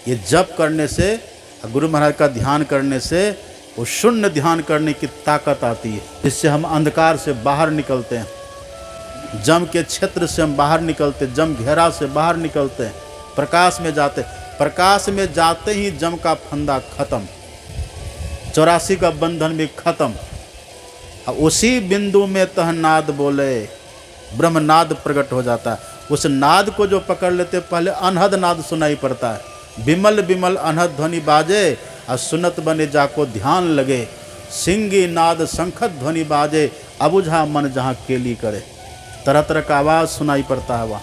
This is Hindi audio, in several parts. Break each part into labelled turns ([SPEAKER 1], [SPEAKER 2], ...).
[SPEAKER 1] ये जप करने से, गुरु महाराज का ध्यान करने से वो शून्य ध्यान करने की ताकत आती है, जिससे हम अंधकार से बाहर निकलते हैं, जम के क्षेत्र से हम बाहर निकलते, जम घेरा से बाहर निकलते हैं, प्रकाश में जाते। प्रकाश में जाते ही जम का फंदा खत्म, 84 का बंधन भी खत्म। उसी बिंदु में तह नाद बोले, ब्रह्मनाद प्रकट हो जाता है। उस नाद को जो पकड़ लेते, पहले अनहद नाद सुनाई पड़ता है, विमल विमल अनहद ध्वनि बाजे, और सुनत बने जाको ध्यान लगे, सिंगी नाद शंखत ध्वनि बाजे, अबुझा मन जहाँ केली करे। तरह तरह का आवाज़ सुनाई पड़ता है वहाँ,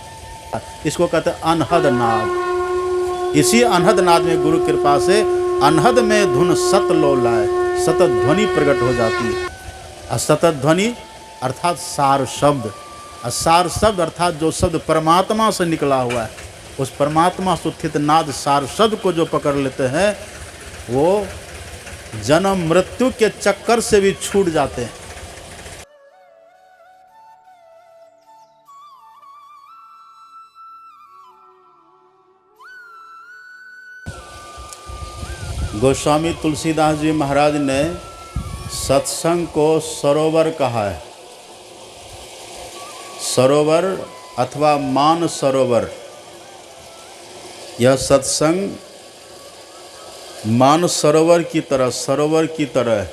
[SPEAKER 1] इसको कहते हैं अनहद नाद। इसी अनहद नाद में गुरु कृपा से अनहद में धुन सत लो लाए, सतत ध्वनि प्रकट हो जाती है। और सतत ध्वनि अर्थात सार शब्द, और सार शब्द अर्थात जो शब्द परमात्मा से निकला हुआ है, उस परमात्मा से उत्थित नाद सार शब्द को जो पकड़ लेते हैं, वो जन्म मृत्यु के चक्कर से भी छूट जाते हैं। गोस्वामी तुलसीदास जी महाराज ने सत्संग को सरोवर कहा है। सरोवर अथवा मान सरोवर, यह सत्संग मान सरोवर की तरह, सरोवर की तरह।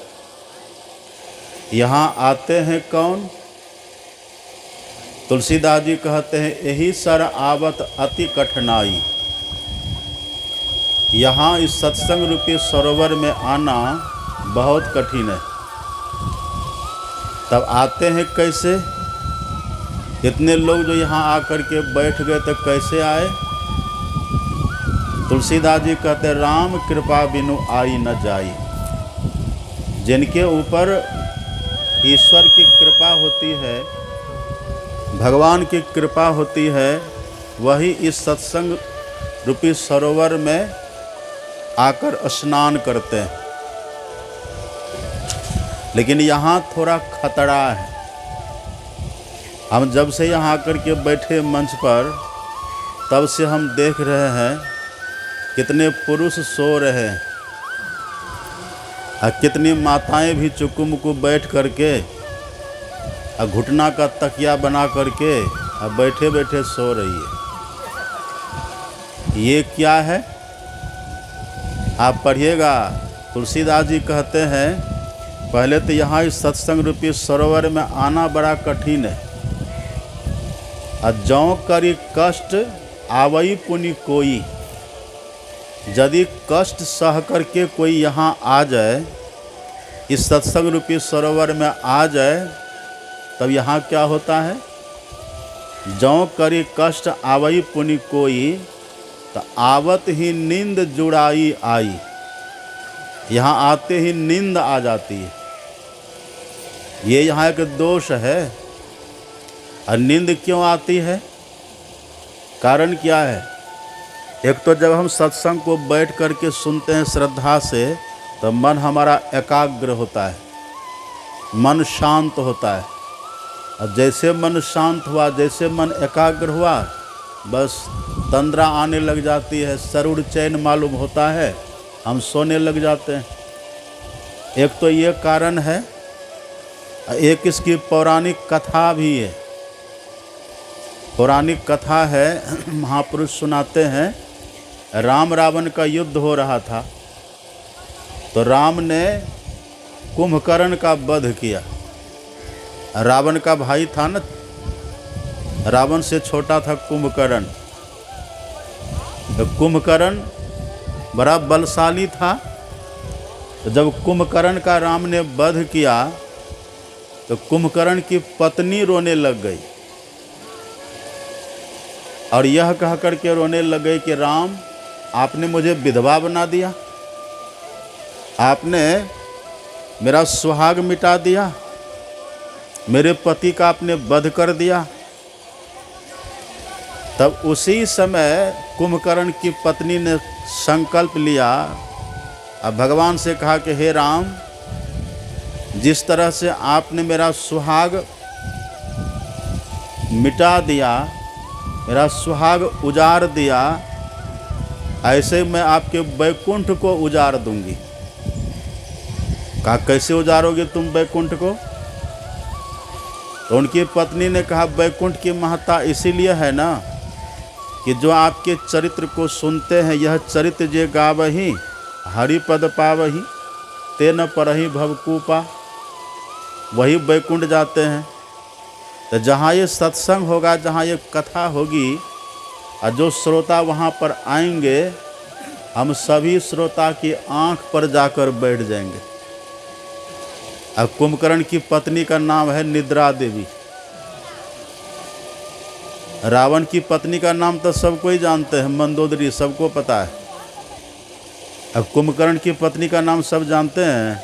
[SPEAKER 1] यहाँ आते हैं कौन? तुलसीदास जी कहते हैं, यही सर आवत अति कठिनाई। यहाँ इस सत्संग रूपी सरोवर में आना बहुत कठिन है। तब आते हैं कैसे? इतने लोग जो यहाँ आकर के बैठ गए तो कैसे आए? तुलसीदास जी कहते, राम कृपा बिनु आई न जाई। जिनके ऊपर ईश्वर की कृपा होती है, भगवान की कृपा होती है, वही इस सत्संग रूपी सरोवर में आकर स्नान करते हैं। लेकिन यहाँ थोड़ा खतरा है। हम जब से यहाँ आकर के बैठे मंच पर, तब से हम देख रहे हैं कितने पुरुष सो रहे हैं, और कितनी माताएं भी चुकुमुकु बैठ करके और घुटना का तकिया बना करके और बैठे बैठे सो रही है। ये क्या है? आप पढ़िएगा। तुलसीदास जी कहते हैं, पहले तो यहाँ इस सत्संग रूपी सरोवर में आना बड़ा कठिन है। और जौं करी कष्ट आवई पुनि कोई, यदि कष्ट सह करके कोई यहाँ आ जाए, इस सत्संग रूपी सरोवर में आ जाए, तब यहाँ क्या होता है? जौं करी कष्ट आवई पुनि कोई, तो आवत ही नींद जुड़ाई आई। यहाँ आते ही नींद आ जाती है। ये यहाँ एक दोष है। और नींद क्यों आती है? कारण क्या है? एक तो जब हम सत्संग को बैठ करके सुनते हैं श्रद्धा से, तो मन हमारा एकाग्र होता है, मन शांत होता है। और जैसे मन शांत हुआ, जैसे मन एकाग्र हुआ, बस तंद्रा आने लग जाती है, सरूढ़ चैन मालूम होता है, हम सोने लग जाते हैं। एक तो ये कारण है। एक इसकी पौराणिक कथा भी है। पौराणिक कथा है, महापुरुष सुनाते हैं, राम रावण का युद्ध हो रहा था, तो राम ने कुंभकर्ण का वध किया। रावण का भाई था ना, रावण से छोटा था कुंभकर्ण। तो कुंभकर्ण बड़ा बलशाली था। तो जब कुंभकर्ण का राम ने वध किया, तो कुंभकर्ण की पत्नी रोने लग गई, और यह कह कर के रोने लग गई कि राम, आपने मुझे विधवा बना दिया, आपने मेरा सुहाग मिटा दिया, मेरे पति का आपने वध कर दिया। तब उसी समय कुंभकर्ण की पत्नी ने संकल्प लिया और भगवान से कहा कि हे राम, जिस तरह से आपने मेरा सुहाग मिटा दिया, मेरा सुहाग उजाड़ दिया, ऐसे मैं आपके बैकुंठ को उजाड़ दूंगी। कहा कैसे उजाड़ोगे तुम बैकुंठ को? तो उनकी पत्नी ने कहा बैकुंठ की महत्ता इसीलिए है ना कि जो आपके चरित्र को सुनते हैं, यह चरित्र जे गावही हरिपद पावही तेन परहि भवकूपा, वही बैकुंठ जाते हैं। तो जहाँ ये सत्संग होगा, जहाँ ये कथा होगी और जो श्रोता वहाँ पर आएंगे, हम सभी श्रोता की आँख पर जाकर बैठ जाएंगे। अब कुंभकर्ण की पत्नी का नाम है निद्रा देवी। रावण की पत्नी का नाम तो सब कोई जानते हैं, मंदोदरी, सबको पता है। अब कुंभकर्ण की पत्नी का नाम सब जानते हैं,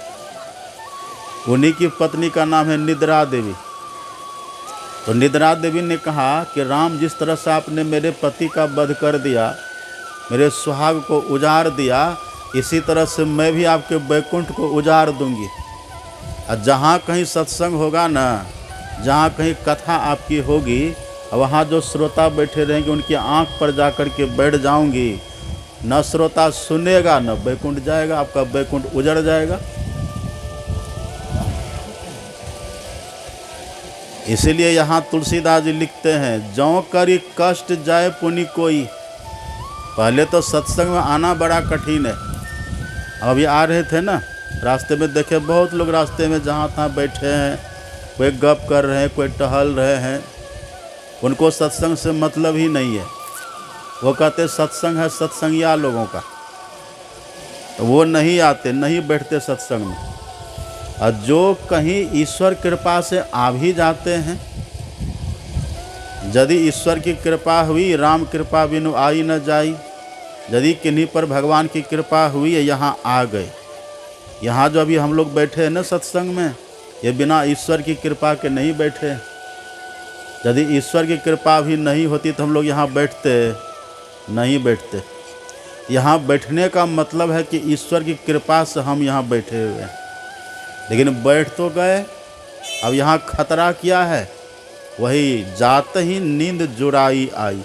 [SPEAKER 1] उन्हीं की पत्नी का नाम है निद्रा देवी। तो निद्रा देवी ने कहा कि राम, जिस तरह से आपने मेरे पति का वध कर दिया, मेरे सुहाग को उजाड़ दिया, इसी तरह से मैं भी आपके बैकुंठ को उजाड़ दूंगी। और जहाँ कहीं सत्संग होगा ना, जहाँ कहीं कथा आपकी होगी, वहाँ जो श्रोता बैठे रहेंगे उनकी आँख पर जाकर के बैठ जाऊंगी। न श्रोता सुनेगा न बैकुंठ जाएगा, आपका बैकुंठ उजड़ जाएगा। इसीलिए यहाँ तुलसीदास जी लिखते हैं, जौ करी कष्ट जाए पुनि कोई। पहले तो सत्संग में आना बड़ा कठिन है। अभी आ रहे थे ना, रास्ते में देखे बहुत लोग रास्ते में जहाँ तहाँ बैठे हैं, कोई गप कर रहे हैं, कोई टहल रहे हैं, उनको सत्संग से मतलब ही नहीं है। वो कहते सत्संग है सत्संगिया लोगों का, तो वो नहीं आते, नहीं बैठते सत्संग में। और जो कहीं ईश्वर कृपा से आ भी जाते हैं, यदि ईश्वर की कृपा हुई, राम कृपा बिनु आई न जाई, यदि किन्हीं पर भगवान की कृपा हुई है, यहाँ आ गए। यहाँ जो अभी हम लोग बैठे हैं ना सत्संग में, ये बिना ईश्वर की कृपा के नहीं बैठे। यदि ईश्वर की कृपा भी नहीं होती तो हम लोग यहाँ बैठते नहीं बैठते। यहाँ बैठने का मतलब है कि ईश्वर की कृपा से हम यहाँ बैठे हुए हैं। लेकिन बैठ तो गए, अब यहाँ खतरा क्या है? वही जाते ही नींद जुड़ाई आई।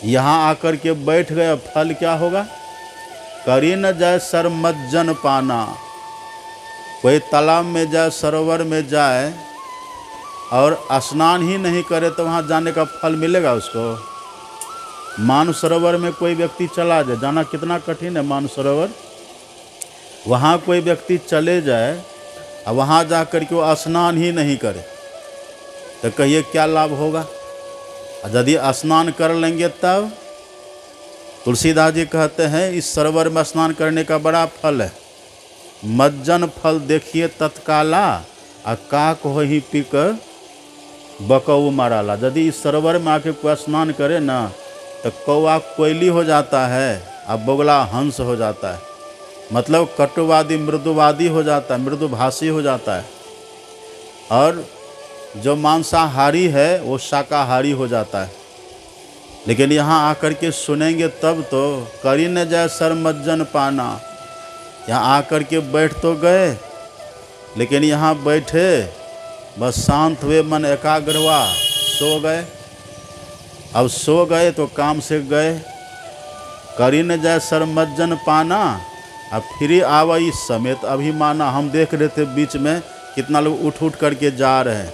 [SPEAKER 1] यहाँ आकर के बैठ गए, फल क्या होगा? करी न जाए सर मज्जन पाना। कोई तालाब में जाए, सरोवर में जाए और स्नान ही नहीं करे तो वहाँ जाने का फल मिलेगा उसको? मानसरोवर में कोई व्यक्ति चला जाए, जाना कितना कठिन है मानसरोवर, वहाँ कोई व्यक्ति चले जाए और वहाँ जा कर के वो स्नान ही नहीं करे तो कहिए क्या लाभ होगा? यदि स्नान कर लेंगे तब तुलसीदास जी कहते हैं इस सरोवर में स्नान करने का बड़ा फल है। मज्जन फल देखिए तत्काला, आ काक हो ही पी कर बकऊ माराला। यदि इस सरोवर में आके कोई स्नान करे ना तो कौआ कोयली हो जाता है और बोगला हंस हो जाता है। मतलब कटुवादी मृदुवादी हो जाता है, मृदुभाषी हो जाता है। और जो मांसाहारी है वो शाकाहारी हो जाता है। लेकिन यहाँ आकर के सुनेंगे तब तो करी न जाए सर मज्जन पाना। यहाँ आकर के बैठ तो गए, लेकिन यहाँ बैठे बस शांत हुए, मन एकाग्र हुआ, सो गए। अब सो गए तो काम से गए। करी न जाए सर मज्जन पाना, अब फिर आवई समेत अभिमाना। हम देख रहे थे बीच में कितना लोग उठ उठ करके जा रहे हैं,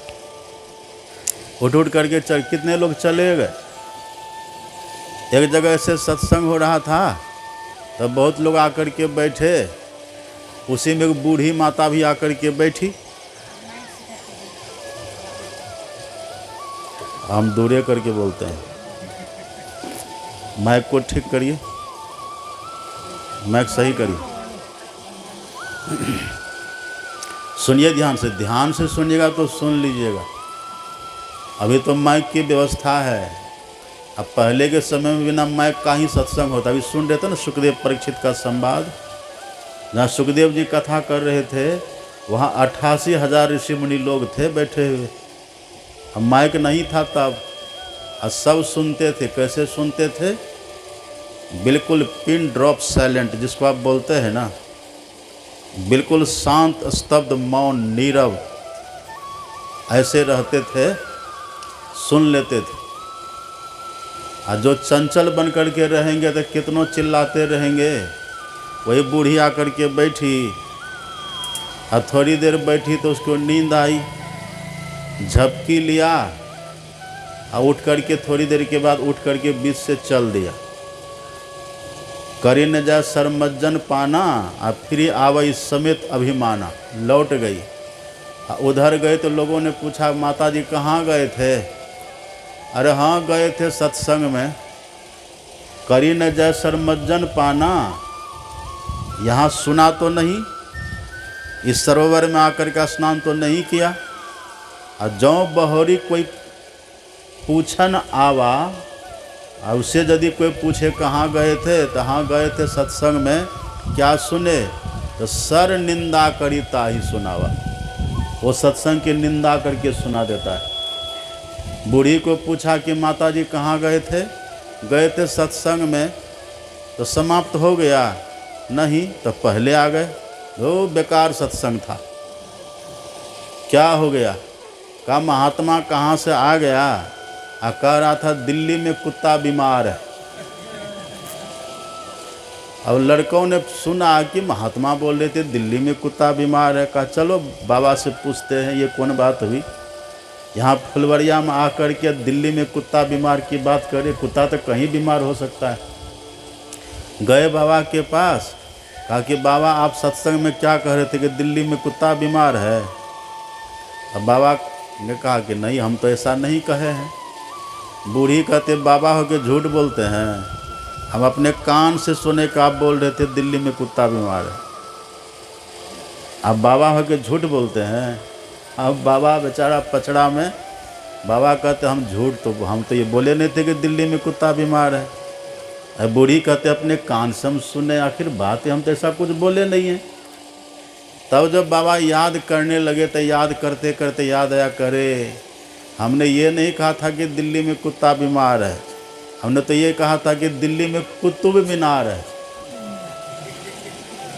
[SPEAKER 1] उठ उठ करके कितने लोग चले गए। एक जगह से सत्संग हो रहा था तब बहुत लोग आकर के बैठे, उसी में एक बूढ़ी माता भी आकर के बैठी। हम दूरे करके बोलते हैं, माइक को ठीक करिए, माइक सही करिए। सुनिए ध्यान से सुनिएगा तो सुन लीजिएगा। अभी तो माइक की व्यवस्था है। अब पहले के समय में बिना माइक का ही सत्संग होता। अभी सुन रहे थे ना सुखदेव परीक्षित का संवाद, जहाँ सुखदेव जी कथा कर रहे थे, वहाँ 88,000 ऋषि मुनि लोग थे बैठे हुए। अब माइक नहीं था तब, और सब सुनते थे। कैसे सुनते थे? बिल्कुल पिन ड्रॉप साइलेंट, जिसको आप बोलते हैं ना, बिल्कुल शांत, स्तब्ध, मौन, नीरव, ऐसे रहते थे, सुन लेते थे। और जो चंचल बन कर के रहेंगे तो कितनों चिल्लाते रहेंगे। वही बूढ़ी आकर के बैठी और थोड़ी देर बैठी तो उसको नींद आई, झपकी लिया और उठ करके थोड़ी देर के बाद उठ करके बीच से चल दिया। करी न जा सरमज्जन पाना और फिर आवई समेत अभिमाना, लौट गई। उधर गए तो लोगों ने पूछा माता जी कहाँ गए थे? अरे हाँ गए थे सत्संग में। करी न जा सरमज्जन पाना, यहाँ सुना तो नहीं, इस सरोवर में आकर का स्नान तो नहीं किया। और जो बहोरी कोई पूछन आवा, और उससे यदि कोई पूछे कहाँ गए थे, तो हाँ गए थे सत्संग में, क्या सुने? तो सर निंदा करी ताही सुनावा। वो सत्संग की निंदा करके सुना देता है। बूढ़ी को पूछा कि माता जी कहाँ गए थे? गए थे सत्संग में, तो समाप्त हो गया? नहीं, तो पहले आ गए। वो बेकार सत्संग था। क्या हो गया? का महात्मा कहाँ से आ गया? कह रहा था दिल्ली में कुत्ता बीमार है। अब लड़कों ने सुना कि महात्मा बोल रहे थे दिल्ली में कुत्ता बीमार है। कहा चलो बाबा से पूछते हैं ये कौन बात हुई। यहाँ फुलवरिया में आकर के दिल्ली में कुत्ता बीमार की बात करे, कुत्ता तो कहीं बीमार हो सकता है। गए बाबा के पास, कहा कि बाबा आप सत्संग में क्या कह रहे थे कि दिल्ली में कुत्ता बीमार है? अब बाबा ने कहा कि नहीं हम तो ऐसा नहीं कहे हैं। बूढ़ी कहते बाबा हो के झूठ बोलते हैं, हम अपने कान से सुने का आप बोल रहे थे दिल्ली में कुत्ता बीमार है। अब बाबा हो के झूठ बोलते हैं। अब बाबा बेचारा पचड़ा में, बाबा कहते हम तो ये बोले नहीं थे कि दिल्ली में कुत्ता बीमार है। अब बूढ़ी कहते अपने कान से हम सुने, आखिर बात है हम तो ऐसा कुछ बोले नहीं हैं। तब जब बाबा याद करने लगे तो याद करते करते याद आया, करे हमने ये नहीं कहा था कि दिल्ली में कुत्ता बीमार है, हमने तो ये कहा था कि दिल्ली में कुतुब मीनार है।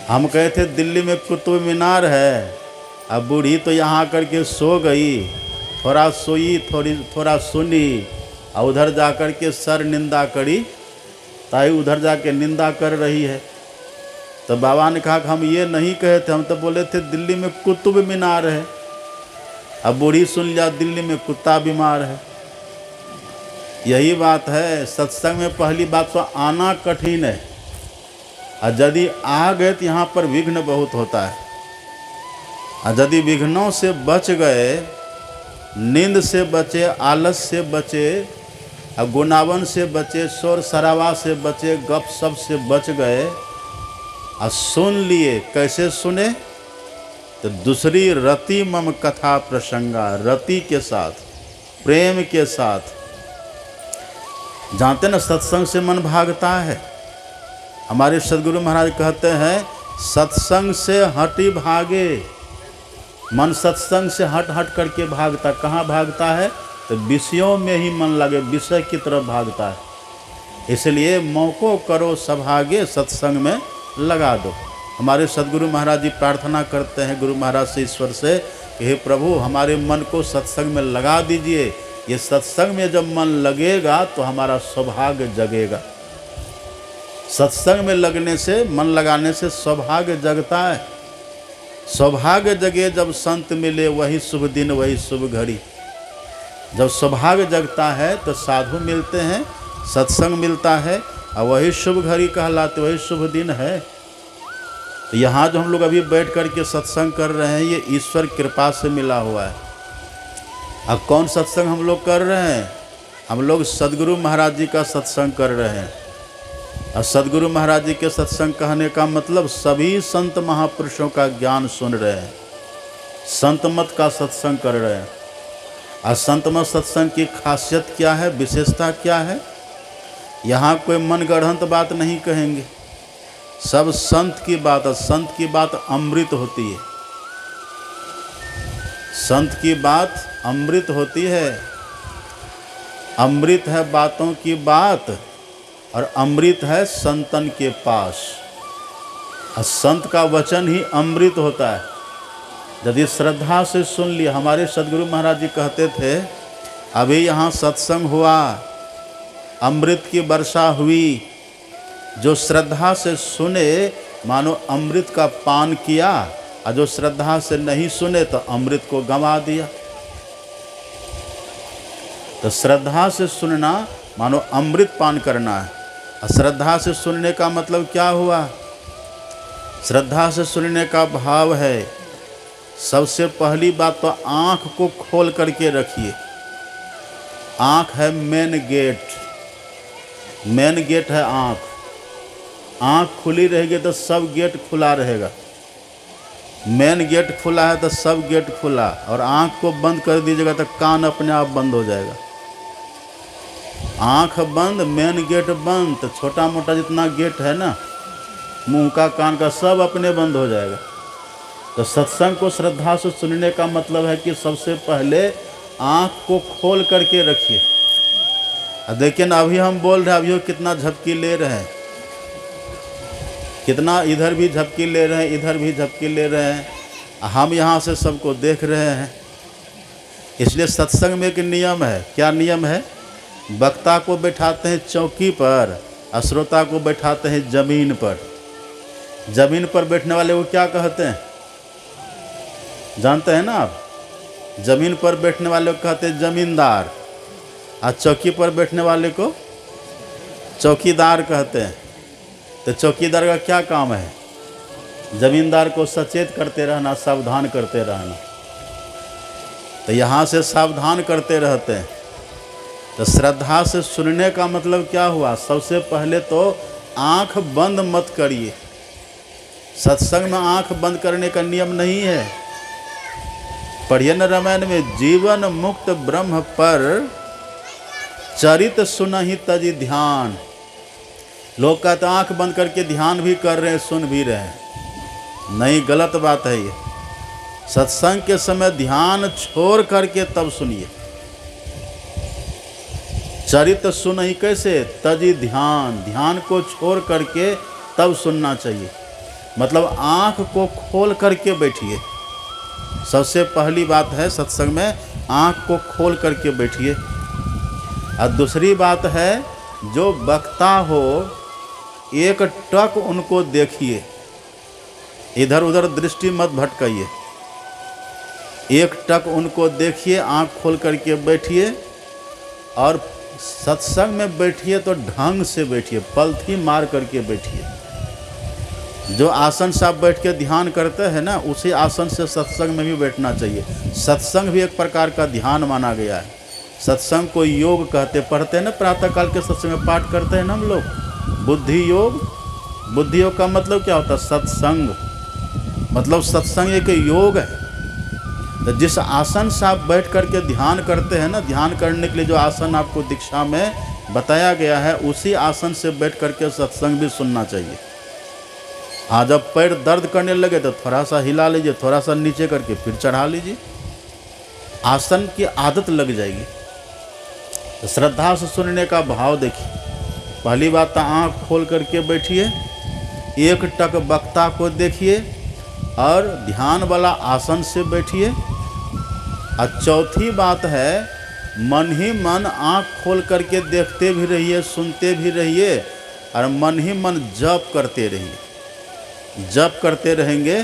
[SPEAKER 1] हम कहे थे दिल्ली में कुतुब मीनार है। अब बूढ़ी तो यहाँ आकर के सो गई, थोड़ा सोई थोड़ा सुनी, और उधर जा कर के सर निंदा करी, ताई उधर जाके निंदा कर रही है। तो बाबा ने कहा कि हम ये नहीं कहे थे, हम तो बोले थे दिल्ली में कुतुब मीनार है। अब बूढ़ी सुन लिया दिल्ली में कुत्ता बीमार है। यही बात है, सत्संग में पहली बात तो आना कठिन है, और यदि आ गए तो यहाँ पर विघ्न बहुत होता है। और यदि विघ्नों से बच गए, नींद से बचे, आलस से बचे, और गुनावन से बचे, शोर शराबा से बचे, गप सप से बच गए, और सुन लिए। कैसे सुने? तो दूसरी रति मम कथा प्रसंगा, रति के साथ, प्रेम के साथ। जानते ना सत्संग से मन भागता है। हमारे सदगुरु महाराज कहते हैं सत्संग से हटी भागे। मन सत्संग से हट हट करके भागता। कहाँ भागता है? तो विषयों में ही मन लगे, विषय की तरफ भागता है। इसलिए मौको करो सभागे, सत्संग में लगा दो। हमारे सदगुरु महाराज जी प्रार्थना करते हैं गुरु महाराज से, ईश्वर से कि हे प्रभु हमारे मन को सत्संग में लगा दीजिए। ये सत्संग में जब मन लगेगा तो हमारा सौभाग्य जगेगा। सत्संग में लगने से, मन लगाने से सौभाग्य जगता है। सौभाग्य जगे जब संत मिले, वही शुभ दिन वही शुभ घड़ी। जब सौभाग्य जगता है तो साधु मिलते हैं, सत्संग मिलता है, और वही शुभ घड़ी कहलाते, वही शुभ दिन है। तो यहाँ जो हम लोग अभी बैठ कर के सत्संग कर रहे हैं, ये ईश्वर कृपा से मिला हुआ है। अब कौन सत्संग हम लोग कर रहे हैं? हम लोग सदगुरु महाराज जी का सत्संग कर रहे हैं। और सदगुरु महाराज जी के सत्संग कहने का मतलब सभी संत महापुरुषों का ज्ञान सुन रहे हैं, संत मत का सत्संग कर रहे हैं। और संत मत सत्संग की खासियत क्या है, विशेषता क्या है? यहाँ कोई मनगढ़ंत बात नहीं कहेंगे, सब संत की बात है। संत की बात अमृत होती है, संत की बात अमृत होती है। अमृत है बातों की बात, और अमृत है संतन के पास। और संत का वचन ही अमृत होता है। यदि श्रद्धा से सुन लिया, हमारे सदगुरु महाराज जी कहते थे अभी यहाँ सत्संग हुआ, अमृत की वर्षा हुई। जो श्रद्धा से सुने मानो अमृत का पान किया, और जो श्रद्धा से नहीं सुने तो अमृत को गंवा दिया। तो श्रद्धा से सुनना मानो अमृत पान करना है। और श्रद्धा से सुनने का मतलब क्या हुआ? श्रद्धा से सुनने का भाव है, सबसे पहली बात तो आँख को खोल करके रखिए। आँख है मेन गेट, मेन गेट है आँख। आँख खुली रहेगी तो सब गेट खुला रहेगा। मेन गेट खुला है तो सब गेट खुला, और आँख को बंद कर दीजिएगा तो कान अपने आप बंद हो जाएगा। आँख बंद, मेन गेट बंद, तो छोटा मोटा जितना गेट है ना, मुंह का कान का सब अपने बंद हो जाएगा। तो सत्संग को श्रद्धा से सुनने का मतलब है कि सबसे पहले आँख को खोल करके रखिए। देखिए ना, अभी हम बोल रहे हैं, अभी कितना झपकी ले रहे हैं, कितना इधर भी झपकी ले रहे हैं, इधर भी झपकी ले रहे हैं। हम यहाँ से सबको देख रहे हैं। इसलिए सत्संग में एक नियम है। क्या नियम है? वक्ता को बैठाते हैं चौकी पर, और श्रोता को बैठाते हैं जमीन पर। जमीन पर बैठने वाले को क्या कहते हैं, जानते हैं ना आप? जमीन पर बैठने वाले को कहते हैं जमींदार, और चौकी पर बैठने वाले को चौकीदार कहते हैं। तो चौकीदार का क्या काम है? जमींदार को सचेत करते रहना, सावधान करते रहना। तो यहाँ से सावधान करते रहते हैं। तो श्रद्धा से सुनने का मतलब क्या हुआ? सबसे पहले तो आँख बंद मत करिए। सत्संग में आँख बंद करने का नियम नहीं है। पढ़िए न रामायण में, जीवन मुक्त ब्रह्म पर चरित सुनहि तजि ध्यान। लोग कहते आँख बंद करके ध्यान भी कर रहे हैं, सुन भी रहे हैं। नहीं, गलत बात है ये। सत्संग के समय ध्यान छोड़ करके तब सुनिए। चरित सुनहि कैसे? तजि ध्यान, ध्यान को छोड़ करके तब सुनना चाहिए। मतलब आँख को खोल करके बैठिए। सबसे पहली बात है सत्संग में, आँख को खोल करके बैठिए। और दूसरी बात है, जो वक्ता हो एक टक उनको देखिए, इधर उधर दृष्टि मत भटकाइए। एक टक उनको देखिए, आँख खोल करके बैठिए। और सत्संग में बैठिए तो ढंग से बैठिए, पलथी मार करके बैठिए। जो आसन से आप बैठ के ध्यान करते हैं ना, उसी आसन से सत्संग में भी बैठना चाहिए। सत्संग भी एक प्रकार का ध्यान माना गया है। सत्संग को योग कहते, पढ़ते हैं ना, प्रातःकाल के सत्संग में पाठ करते हैं ना हम लोग, बुद्धि योग। बुद्धि योग का मतलब क्या होता है? सत्संग। मतलब सत्संग एक योग है। तो जिस आसन से आप बैठ करके ध्यान करते हैं ना, ध्यान करने के लिए जो आसन आपको दीक्षा में बताया गया है, उसी आसन से बैठ करके सत्संग भी सुनना चाहिए। हाँ, जब पैर दर्द करने लगे तो थोड़ा सा हिला लीजिए, थोड़ा सा नीचे करके फिर चढ़ा लीजिए। आसन की आदत लग जाएगी। तो श्रद्धा से सुनने का भाव देखिए। पहली बात तो आँख खोल करके बैठिए, एक टक वक्ता को देखिए, और ध्यान वाला आसन से बैठिए। और चौथी बात है, मन ही मन आँख खोल करके देखते भी रहिए, सुनते भी रहिए, और मन ही मन जप करते रहिए। जप करते रहेंगे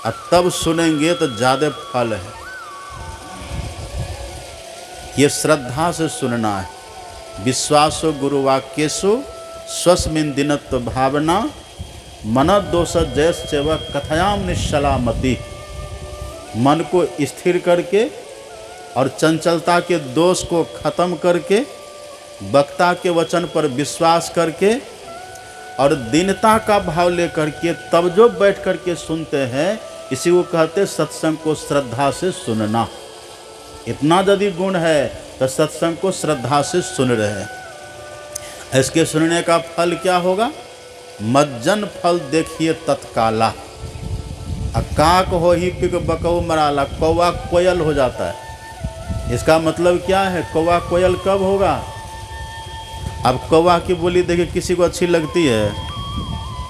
[SPEAKER 1] और तब सुनेंगे तो ज़्यादा फल है। ये श्रद्धा से सुनना है। विश्वासो गुरुवाक्येषु स्वस्मिन् दिनत्व भावना मन दोष जयश्चैव कथयाम निश्चला मति। मन को स्थिर करके और चंचलता के दोष को खत्म करके, वक्ता के वचन पर विश्वास करके और दीनता का भाव लेकर के तब जो बैठ कर के सुनते हैं, इसी को कहते सत्संग को श्रद्धा से सुनना। इतना यदि गुण है तो सत्संग को श्रद्धा से सुन रहे हैं। इसके सुनने का फल क्या होगा? मज्जन फल देखिए तत्काला। काक हो ही पिग बकऊ मराला, कौवा कोयल हो जाता है। इसका मतलब क्या है? कौवा कोयल कब होगा? अब कौवा की बोली देखिए, किसी को अच्छी लगती है?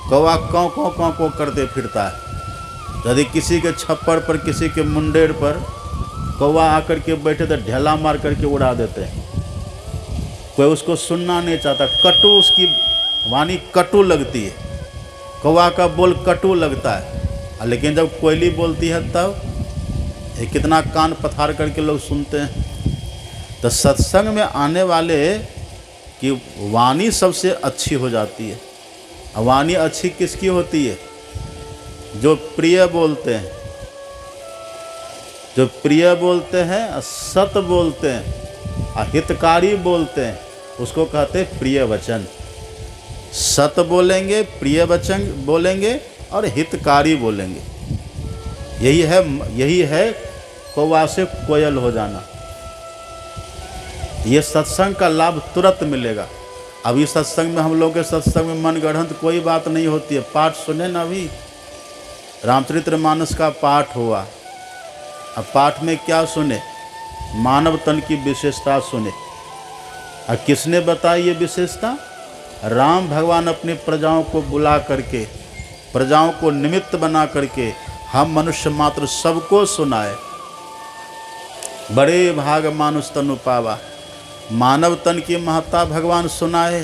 [SPEAKER 1] कौवा कौं कौं कौं कौं करते फिरता है। यदि किसी के छप्पर पर, किसी के मुंडेर पर कौवा आकर के बैठे तो ढेला मार करके उड़ा देते हैं। कोई उसको सुनना नहीं चाहता, कटु उसकी वाणी कटु लगती है, कौवा का बोल कटु लगता है। लेकिन जब कोयली बोलती है तब ये कितना कान पथार करके लोग सुनते हैं। तो सत्संग में आने वाले की वाणी सबसे अच्छी हो जाती है। वाणी अच्छी किसकी होती है? जो प्रिय बोलते हैं, जो प्रिय बोलते हैं, सत बोलते हैं, हितकारी बोलते हैं, उसको कहते हैं प्रिय वचन। सत बोलेंगे, प्रिय वचन बोलेंगे और हितकारी बोलेंगे। यही है कौवा से कोयल हो जाना। ये सत्संग का लाभ तुरंत मिलेगा। अभी सत्संग में, हम लोग के सत्संग में मनगढ़ंत कोई बात नहीं होती है। पाठ सुने ना, अभी रामचरितमानस का पाठ हुआ। अब पाठ में क्या सुने? मानव तन की विशेषता सुने। और किसने बताई ये विशेषता? राम भगवान अपनी प्रजाओं को बुला करके, प्रजाओं को निमित्त बना करके हम मनुष्य मात्र सबको सुनाए। बड़े भाग मानुष तनु पावा, मानव तन की महत्ता भगवान सुनाए।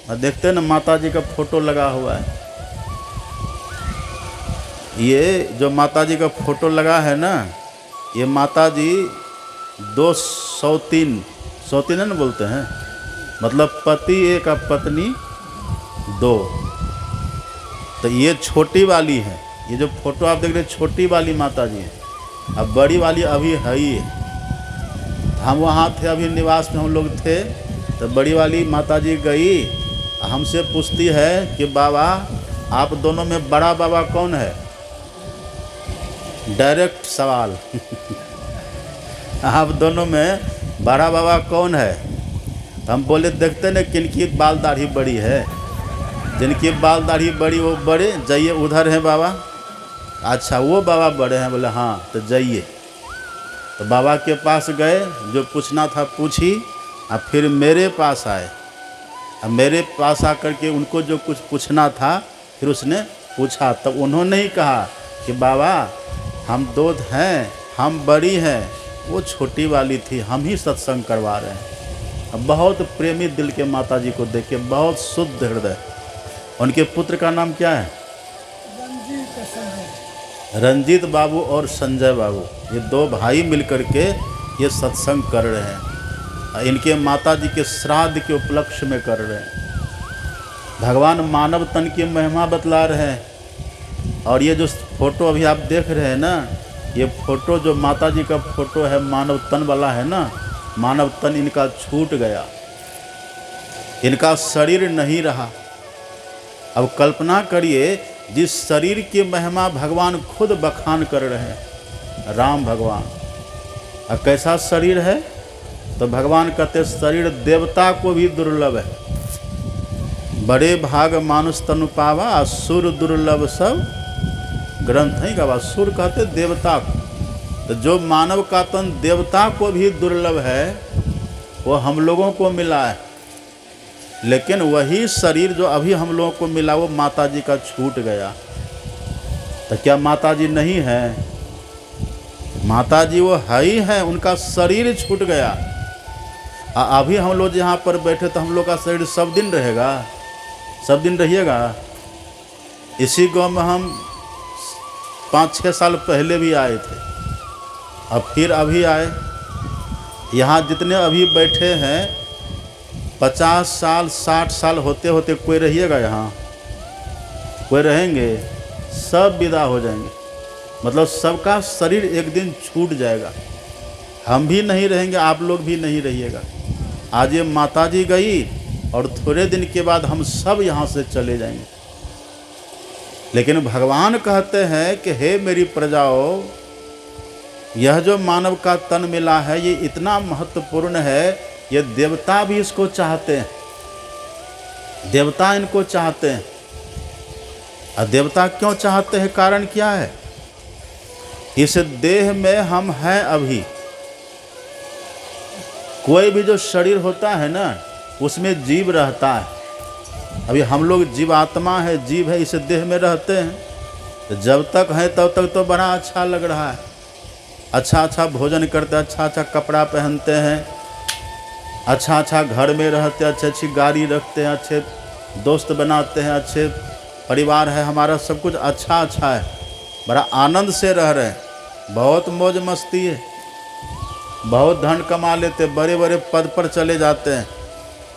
[SPEAKER 1] और देखते हैं ना, माता जी का फोटो लगा हुआ है। ये जो माता जी का फोटो लगा है ना, ये माता जी 2 सौतीन है ना बोलते हैं, मतलब पति एक और पत्नी 2। तो ये छोटी वाली है। ये जो फोटो आप देख रहे हैं, छोटी वाली माता जी है। अब बड़ी वाली अभी है ही है। हम वहाँ थे, अभी निवास में हम लोग थे, तो बड़ी वाली माता जी गई, हमसे पूछती है कि बाबा आप दोनों में बड़ा बाबा कौन है? डायरेक्ट सवाल आप दोनों में बड़ा बाबा कौन है? हम बोले देखते न किनकी बाल दाढ़ी बड़ी है। जिनकी बाल दाढ़ी बड़ी वो बड़े, जाइए उधर हैं बाबा। अच्छा वो बाबा बड़े हैं? बोले हाँ, तो जाइए। तो बाबा के पास गए, जो पूछना था पूछी, और फिर मेरे पास आए। अब मेरे पास आकर के उनको जो कुछ पूछना था फिर उसने पूछा। तब उन्होंने ही कहा कि बाबा हम 2 हैं, हम बड़ी हैं, वो छोटी वाली थी, हम ही सत्संग करवा रहे हैं। अब बहुत प्रेमी दिल के माता जी को देख के, बहुत शुद्ध हृदय। उनके पुत्र का नाम क्या है? रंजीत बाबू और संजय बाबू। ये 2 भाई मिलकर के ये सत्संग कर रहे हैं। इनके माता जी के श्राद्ध के उपलक्ष्य में कर रहे हैं। भगवान मानव तन की महिमा बतला रहे हैं। और ये जो फोटो अभी आप देख रहे हैं ना, ये फोटो जो माता जी का फोटो है, मानव तन वाला है ना, मानव तन इनका छूट गया, इनका शरीर नहीं रहा। अब कल्पना करिए, जिस शरीर की महिमा भगवान खुद बखान कर रहे हैं, राम भगवान। अब कैसा शरीर है? तो भगवान कहते शरीर देवता को भी दुर्लभ है। बड़े भाग मानुष तनु पावा, असुर दुर्लभ सब ग्रंथ नहीं गवा। सुर कहते देवता को। तो जो मानव का तन देवता को भी दुर्लभ है, वो हम लोगों को मिला है। लेकिन वही शरीर जो अभी हम लोगों को मिला, वो माता जी का छूट गया। तो क्या माता जी नहीं है? माता जी वो है ही है, उनका शरीर छूट गया। अभी हम लोग यहाँ पर बैठे तो हम लोग का शरीर सब दिन रहेगा, सब दिन रहिएगा। इसी गांव में हम 5-6 साल पहले भी आए थे, अब फिर अभी आए। यहाँ जितने अभी बैठे हैं 50 साल 60 साल होते होते कोई रहिएगा यहाँ? कोई रहेंगे? सब विदा हो जाएंगे। मतलब सबका शरीर एक दिन छूट जाएगा। हम भी नहीं रहेंगे, आप लोग भी नहीं रहिएगा। आज ये माता जी गई और थोड़े दिन के बाद हम सब यहाँ से चले जाएंगे। लेकिन भगवान कहते हैं कि हे मेरी प्रजाओं, यह जो मानव का तन मिला है ये इतना महत्वपूर्ण है, ये देवता भी इसको चाहते हैं। देवता इनको चाहते हैं। और देवता क्यों चाहते हैं? कारण क्या है? इस देह में हम हैं अभी। कोई भी जो शरीर होता है ना, उसमें जीव रहता है। अभी हम लोग जीवात्मा है, जीव है, इस देह में रहते हैं। तो जब तक है तब तक तो बड़ा अच्छा लग रहा है। अच्छा अच्छा भोजन करते हैं, अच्छा अच्छा कपड़ा पहनते हैं, अच्छा अच्छा घर में रहते, अच्छी अच्छी गाड़ी रखते हैं, अच्छे दोस्त बनाते हैं, अच्छे परिवार है हमारा, सब कुछ अच्छा अच्छा है, बड़ा आनंद से रह रहे हैं, बहुत मौज मस्ती है, बहुत धन कमा लेते, बड़े बड़े पद पर चले जाते हैं।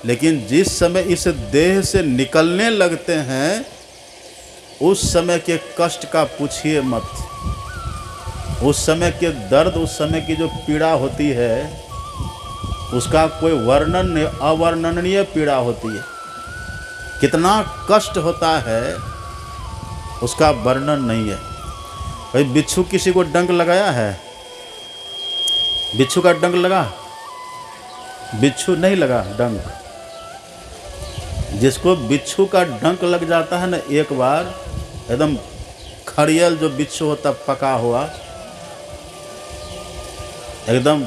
[SPEAKER 1] लेकिन जिस समय इस देह से निकलने लगते हैं उस समय के कष्ट का पूछिए मत। उस समय के दर्द, उस समय की जो पीड़ा होती है उसका कोई वर्णन नहीं, अवर्णनीय पीड़ा होती है। कितना कष्ट होता है उसका वर्णन नहीं है। भाई बिच्छू किसी को डंक लगाया है? बिच्छू का डंक लगा? बिच्छू नहीं लगा डंक। जिसको बिच्छू का डंक लग जाता है ना एक बार, एकदम खड़ियल जो बिच्छू होता पका हुआ, एकदम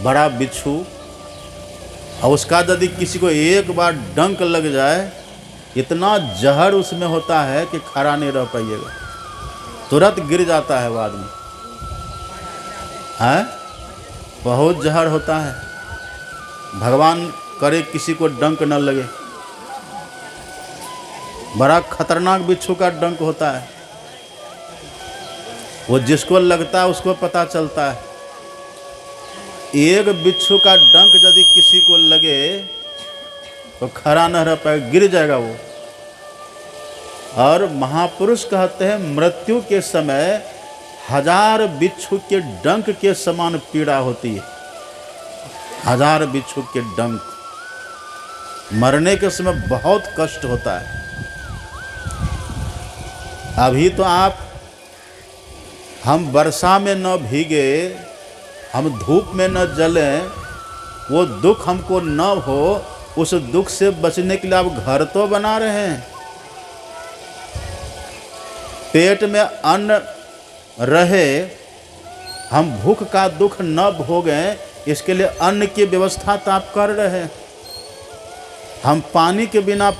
[SPEAKER 1] बड़ा बिच्छू, और उसका यदि किसी को एक बार डंक लग जाए, इतना जहर उसमें होता है कि खड़ा नहीं रह पाइएगा, तुरंत गिर जाता है वो आदमी। है बहुत जहर होता है। भगवान करे किसी को डंक न लगे। बड़ा खतरनाक बिच्छू का डंक होता है। वो जिसको लगता है उसको पता चलता है। एक बिच्छू का डंक यदि किसी को लगे तो खड़ा न रह पाएगा, गिर जाएगा वो। और महापुरुष कहते हैं मृत्यु के समय 1000 बिच्छू के डंक के समान पीड़ा होती है। 1000 बिच्छू के डंक, मरने के समय बहुत कष्ट होता है। अभी तो हम वर्षा में न भीगे, हम धूप में न जलें, वो दुख हमको न हो, उस दुख से बचने के लिए आप घर तो बना रहे हैं। पेट में अन्न रहे, हम भूख का दुख न भोगें, इसके लिए अन्न की व्यवस्था तो आप कर रहे हैं। हम पानी के बिना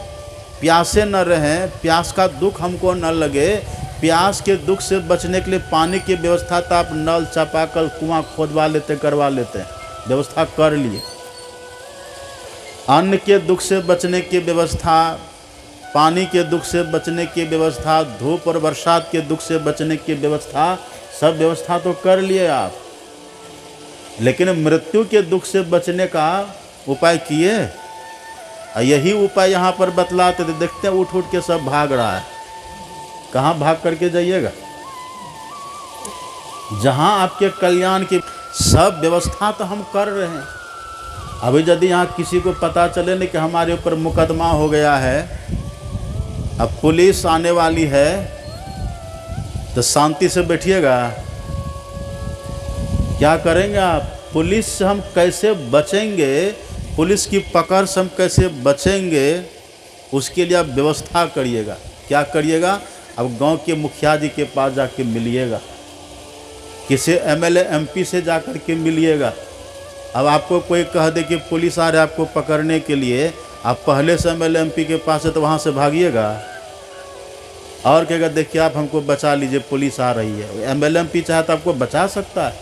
[SPEAKER 1] प्यासे न रहें, प्यास का दुख हमको न लगे, प्यास के दुख से बचने के लिए पानी की व्यवस्था तो आप नल चापाकल कुआं खोदवा लेते, करवा लेते, व्यवस्था कर लिए। अन्न के दुख से बचने की व्यवस्था, पानी के दुख से बचने की व्यवस्था, धूप और बरसात के दुख से बचने की व्यवस्था, सब व्यवस्था तो कर लिए आप। लेकिन मृत्यु के दुख से बचने का उपाय किए? यही उपाय यहाँ पर बतलाते थे। देखते हैं उठ उठ के सब भाग रहा है। कहाँ भाग करके जाइएगा? जहाँ आपके कल्याण की सब व्यवस्था तो हम कर रहे हैं। अभी यदि यहाँ किसी को पता चले नहीं कि हमारे ऊपर मुकदमा हो गया है, अब पुलिस आने वाली है, तो शांति से बैठिएगा? क्या करेंगे आप? पुलिस से हम कैसे बचेंगे, पुलिस की पकड़ से हम कैसे बचेंगे, उसके लिए आप व्यवस्था करिएगा। क्या करिएगा? अब गांव के मुखिया जी के पास जाके मिलिएगा, किसी एमएलए एमपी से जाकर के मिलिएगा। अब आपको कोई कह दे कि पुलिस आ रहा है आपको पकड़ने के लिए, आप पहले से एमएलए एमपी के पास है तो वहाँ से भागिएगा और कहेगा देखिए आप हमको बचा लीजिए, पुलिस आ रही है। एमएलए एमपी चाहे तो आपको बचा सकता है,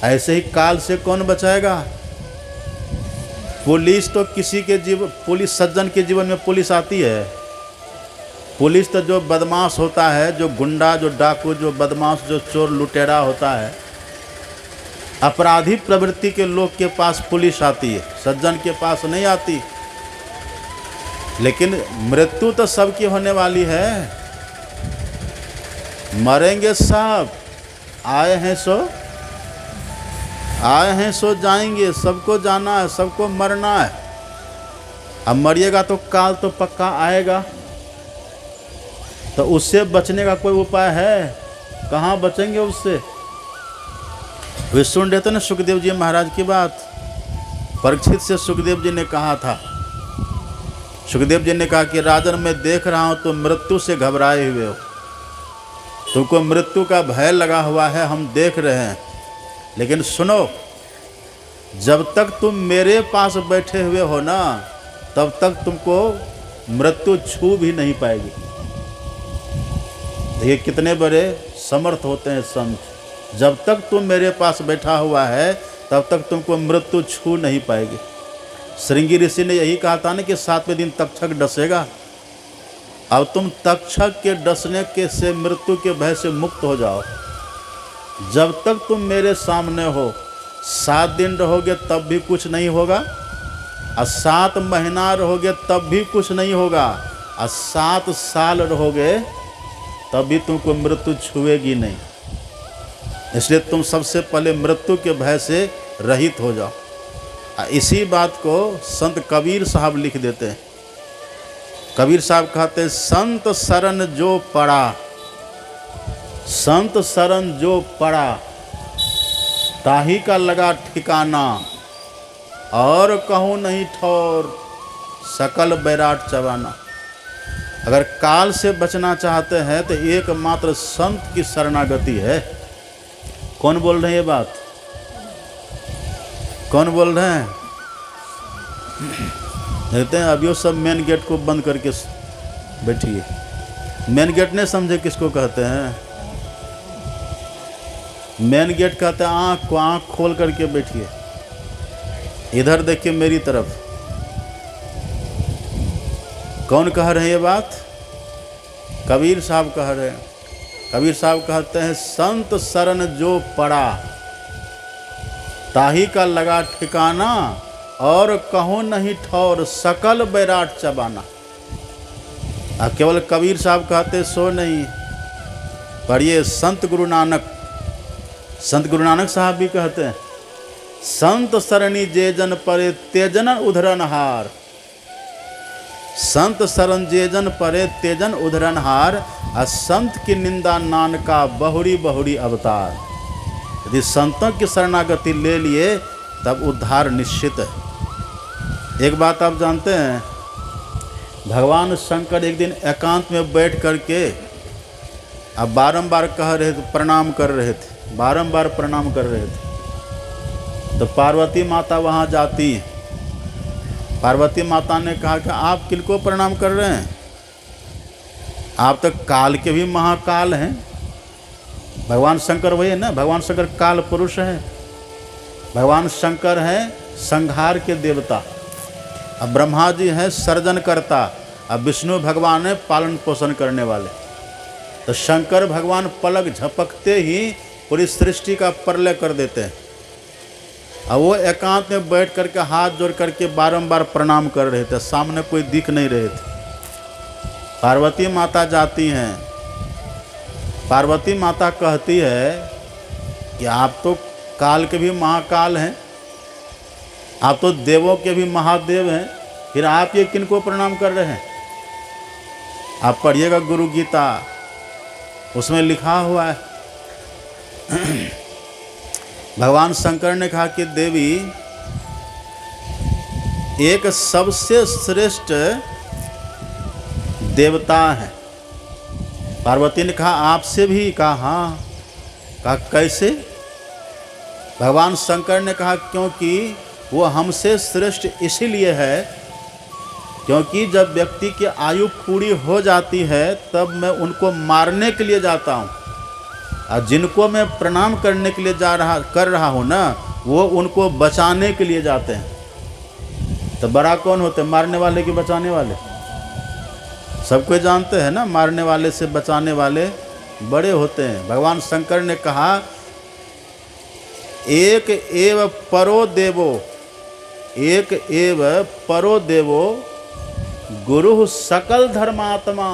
[SPEAKER 1] ऐसे ही काल से कौन बचाएगा? पुलिस तो किसी के जीवन, पुलिस सज्जन के जीवन में पुलिस आती है। पुलिस तो जो बदमाश होता है, जो गुंडा, जो डाकू, जो बदमाश, जो चोर लुटेरा होता है, अपराधी प्रवृत्ति के लोग के पास पुलिस आती है, सज्जन के पास नहीं आती। लेकिन मृत्यु तो सबकी होने वाली है, मरेंगे सब। आए हैं सो जाएंगे, सबको जाना है, सबको मरना है। अब मरिएगा तो काल तो पक्का आएगा, तो उससे बचने का कोई उपाय है? कहाँ बचेंगे उससे? वे सुन रहे थे ना सुखदेव जी महाराज की बात। परीक्षित से सुखदेव जी ने कहा था, सुखदेव जी ने कहा कि राजन मैं देख रहा हूँ तो मृत्यु से घबराए हुए हो, तुमको मृत्यु का भय लगा हुआ है, हम देख रहे हैं। लेकिन सुनो, जब तक तुम मेरे पास बैठे हुए हो ना, तब तक तुमको मृत्यु छू भी नहीं पाएगी। ये कितने बड़े समर्थ होते हैं संत। जब तक तुम मेरे पास बैठा हुआ है, तब तक तुमको मृत्यु छू नहीं पाएगी। श्रृंगी ऋषि ने यही कहा था ना कि 7वें दिन तक्षक डसेगा। अब तुम तक्षक के डसने के से मृत्यु के भय से मुक्त हो जाओ। जब तक तुम मेरे सामने हो, 7 दिन रहोगे तब भी कुछ नहीं होगा, और 7 महीना रहोगे तब भी कुछ नहीं होगा, और 7 साल रहोगे तब भी तुमको मृत्यु छुएगी नहीं। इसलिए तुम सबसे पहले मृत्यु के भय से रहित हो जाओ। इसी बात को संत कबीर साहब लिख देते हैं। कबीर साहब कहते हैं, संत शरण जो पड़ा, संत शरण जो पड़ा, ताही का लगा ठिकाना, और कहूँ नहीं ठौर, सकल बैराट चबाना। अगर काल से बचना चाहते हैं तो एकमात्र संत की शरणागति है। कौन बोल रहे हैं ये बात? कौन बोल रहे हैं? देखते हैं अभी वो सब मेन गेट को बंद करके बैठिए। मेन गेट नहीं समझे किसको कहते हैं? मेन गेट कहते हैं आँख को आँख खोल करके बैठिए। इधर देखिए मेरी तरफ। कौन कह रहे हैं ये बात? कबीर साहब कह रहे हैं। कबीर साहब कहते हैं, संत शरण जो पड़ा, ताही का लगा ठिकाना, और कहूँ नहीं ठौर, सकल बैराट चबाना। केवल कबीर साहब कहते सो नहीं, पढ़िए संत गुरु नानक। संत गुरु नानक साहब भी कहते हैं, संत सरणी जे जन परे तेजन उधरन हार। संत शरण जे जन परे तेजन उधरन हार, और संत की निंदा नानका बहुरी बहुरी अवतार। यदि संतों की शरणागति ले लिए तब उद्धार निश्चित है। एक बात आप जानते हैं, भगवान शंकर एक दिन एकांत में बैठ करके अब बारंबार कह रहे थे, प्रणाम कर रहे थे, बारंबार प्रणाम कर रहे थे। तो पार्वती माता वहाँ जाती हैं। पार्वती माता ने कहा कि आप किनको प्रणाम कर रहे हैं? आप तो काल के भी महाकाल हैं। भगवान शंकर वही है ना, भगवान शंकर काल पुरुष है। भगवान शंकर हैं संहार के देवता, अब ब्रह्मा जी हैं सर्जनकर्ता, अब विष्णु भगवान है पालन पोषण करने वाले। तो शंकर भगवान पलक झपकते ही पूरी सृष्टि का प्रलय कर देते हैं। अब वो एकांत में बैठ करके हाथ जोड़ करके बारंबार प्रणाम कर रहे थे। सामने कोई दिख नहीं रहे थे। पार्वती माता जाती हैं। पार्वती माता कहती है कि आप तो काल के भी महाकाल हैं, आप तो देवों के भी महादेव हैं, फिर आप ये किनको प्रणाम कर रहे हैं? आप पढ़िएगा गुरु गीता, उसमें लिखा हुआ है। भगवान शंकर ने कहा कि देवी, एक सबसे श्रेष्ठ देवता है। पार्वती ने कहा आपसे भी? कहा हाँ। कहा कैसे? भगवान शंकर ने कहा क्योंकि वो हमसे श्रेष्ठ इसीलिए है क्योंकि जब व्यक्ति की आयु पूरी हो जाती है तब मैं उनको मारने के लिए जाता हूँ, और जिनको मैं प्रणाम करने के लिए कर रहा हूँ ना, वो उनको बचाने के लिए जाते हैं। तो बड़ा कौन होते हैं, मारने वाले कि बचाने वाले? सब कोई जानते हैं ना, मारने वाले से बचाने वाले बड़े होते हैं। भगवान शंकर ने कहा एक एव परो देवो, एक एव परो देवो गुरु सकल धर्मात्मा।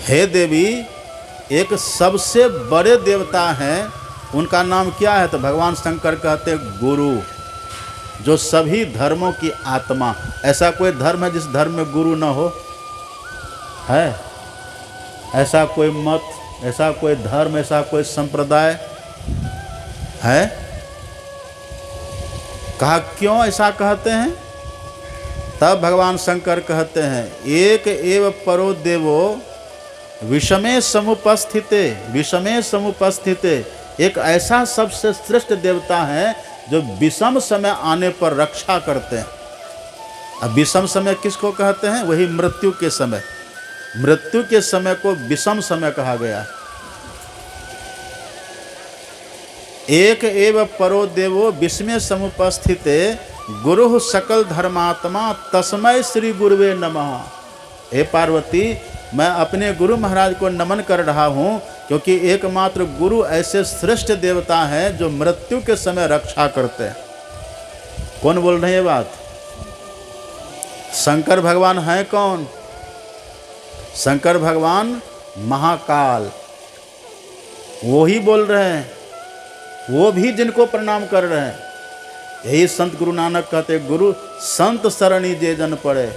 [SPEAKER 1] हे देवी, एक सबसे बड़े देवता हैं, उनका नाम क्या है? तो भगवान शंकर कहते हैं गुरु, जो सभी धर्मों की आत्मा। ऐसा कोई धर्म है जिस धर्म में गुरु न हो? है ऐसा कोई मत, ऐसा कोई धर्म, ऐसा कोई संप्रदाय है? कहा क्यों ऐसा कहते हैं? तब भगवान शंकर कहते हैं एक एव परो देवो विषमे समुपस्थिते, विषमे समुपस्थिते। एक ऐसा सबसे श्रेष्ठ देवता है जो विषम समय आने पर रक्षा करते हैं। अब विषम समय किसको कहते हैं? वही मृत्यु के समय। मृत्यु के समय को विषम समय कहा गया। एक एव परो देवो विस्मय समुपस्थिते गुरु सकल धर्मात्मा तस्मै श्री गुरुवे नमः। हे पार्वती, मैं अपने गुरु महाराज को नमन कर रहा हूँ, क्योंकि एकमात्र गुरु ऐसे श्रेष्ठ देवता हैं जो मृत्यु के समय रक्षा करते हैं। कौन बोल रहे हैं ये बात? शंकर भगवान हैं कौन? शंकर भगवान महाकाल, वो ही बोल रहे हैं, वो भी जिनको प्रणाम कर रहे हैं। यही संत गुरु नानक कहते, गुरु संत शरणी जे जन पड़े।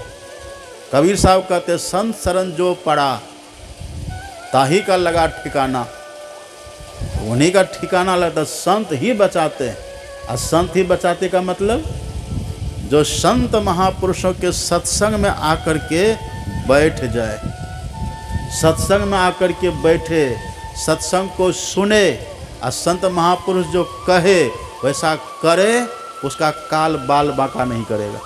[SPEAKER 1] कबीर साहब कहते, संत शरण जो पड़ा ताही का लगा ठिकाना। उन्हीं का ठिकाना लगता, संत ही बचाते हैं। और संत ही बचाते का मतलब, जो संत महापुरुषों के सत्संग में आकर के बैठ जाए, सत्संग में आकर के बैठे, सत्संग को सुने, और संत महापुरुष जो कहे वैसा करे, उसका काल बाल बांका नहीं करेगा।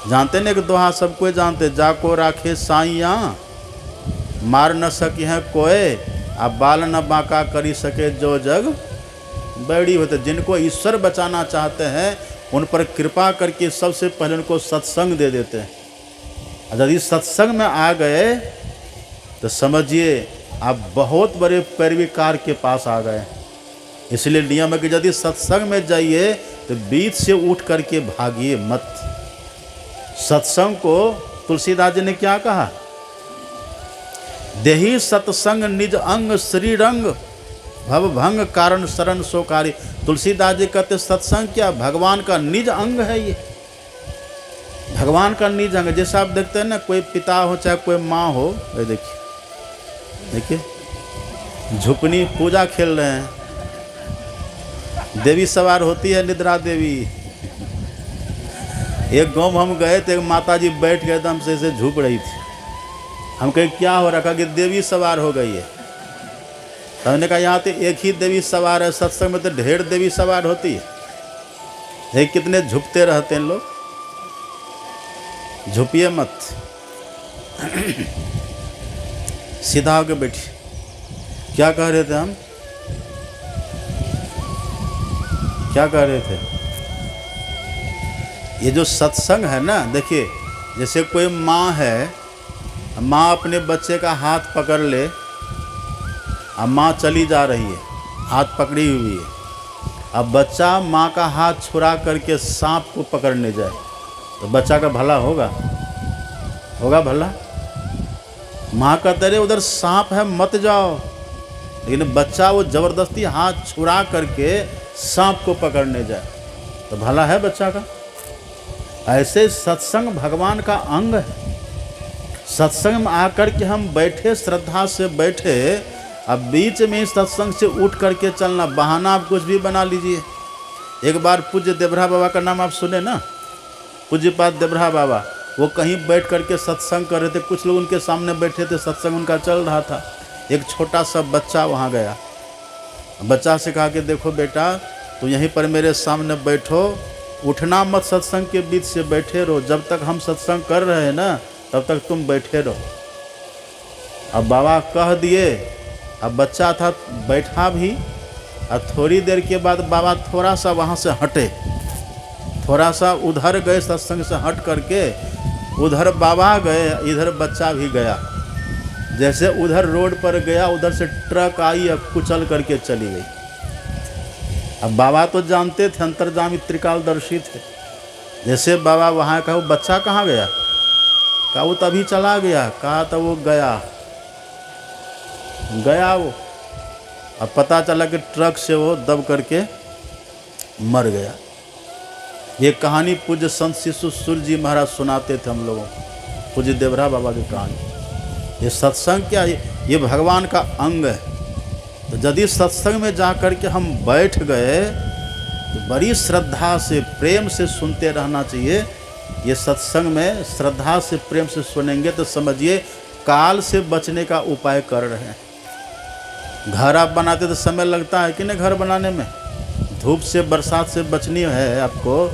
[SPEAKER 1] जानते न कि दोहा सब कोई जानते, जाको राखे साइया मार न सकी है कोई, आ बाल न बांका करी सके जो जग बैड़ी होते। जिनको ईश्वर बचाना चाहते हैं उन पर कृपा करके सबसे पहले उनको सत्संग दे देते हैं। और यदि सत्संग में आ गए तो समझिए आप बहुत बड़े पैरवीकार के पास आ गए। इसलिए नियम है कि यदि सत्संग में जाइए तो बीच से उठ करके भागिए मत। सत्संग को तुलसीदास जी ने क्या कहा? देही सत्संग निज अंग श्री रंग, भव भंग कारण शरण सोकारी। तुलसीदास जी कहते सत्संग क्या? भगवान का निज अंग है। ये भगवान का निज अंग। जैसे आप देखते हैं ना, कोई पिता हो चाहे कोई माँ हो, ये देखिए देखिए झुपनी पूजा खेल रहे हैं, देवी सवार होती है निद्रा देवी। एक गांव में हम गए तो एक माता जी बैठ गए तो हमसे ऐसे झुक रही थी। हम कहे क्या हो रखा? कि देवी सवार हो गई है। तो हमने कहा यहाँ तो एक ही देवी सवार है, सत्संग में तो ढेर देवी सवार होती है। ये कितने झुकते रहते हैं लोग। झुकिए मत, सीधा होकर बैठिए। क्या कह रहे थे हम? क्या कह रहे थे? ये जो सत्संग है ना, देखिए जैसे कोई माँ है, माँ अपने बच्चे का हाथ पकड़ ले, अब माँ चली जा रही है, हाथ पकड़ी हुई है। अब बच्चा माँ का हाथ छुड़ा करके सांप को पकड़ने जाए तो बच्चा का भला होगा? होगा भला? माँ कहते रहे उधर सांप है मत जाओ, लेकिन बच्चा वो जबरदस्ती हाथ छुड़ा करके सांप को पकड़ने जाए तो भला है बच्चा का? ऐसे सत्संग भगवान का अंग है। सत्संग में आकर के हम बैठे, श्रद्धा से बैठे, अब बीच में सत्संग से उठ करके चलना, बहाना आप कुछ भी बना लीजिए। एक बार पूज्य देवरा बाबा का नाम आप सुने ना, पूज्यपाद देवरा बाबा, वो कहीं बैठ करके सत्संग कर रहे थे, कुछ लोग उनके सामने बैठे थे, सत्संग उनका चल रहा था। एक छोटा सा बच्चा वहाँ गया, बच्चा से कहा कि देखो बेटा, तो यहीं पर मेरे सामने बैठो, उठना मत, सत्संग के बीच से बैठे रहो, जब तक हम सत्संग कर रहे हैं ना तब तक तुम बैठे रहो। अब बाबा कह दिए, अब बच्चा था बैठा भी, और थोड़ी देर के बाद बाबा थोड़ा सा वहाँ से हटे, थोड़ा सा उधर गए, सत्संग से हट करके उधर बाबा गए, इधर बच्चा भी गया। जैसे उधर रोड पर गया, उधर से ट्रक आई और कुचल करके चली गई। अब बाबा तो जानते थे, अंतर्जामी त्रिकालदर्शी थे। जैसे बाबा वहाँ कहा, वो बच्चा कहाँ गया? कहा वो तभी चला गया। कहा तो वो गया वो, अब पता चला कि ट्रक से वो दब करके मर गया। ये कहानी पूज्य संत शिशु सूर्य जी महाराज सुनाते थे हम लोगों को, पूज्य देवरा बाबा की कहानी। ये सत्संग क्या, ये भगवान का अंग है। तो यदि सत्संग में जा कर के हम बैठ गए तो बड़ी श्रद्धा से, प्रेम से सुनते रहना चाहिए। ये सत्संग में श्रद्धा से, प्रेम से सुनेंगे तो समझिए काल से बचने का उपाय कर रहे हैं। घर आप बनाते तो समय लगता है कि नहीं? घर बनाने में धूप से, बरसात से बचनी है आपको,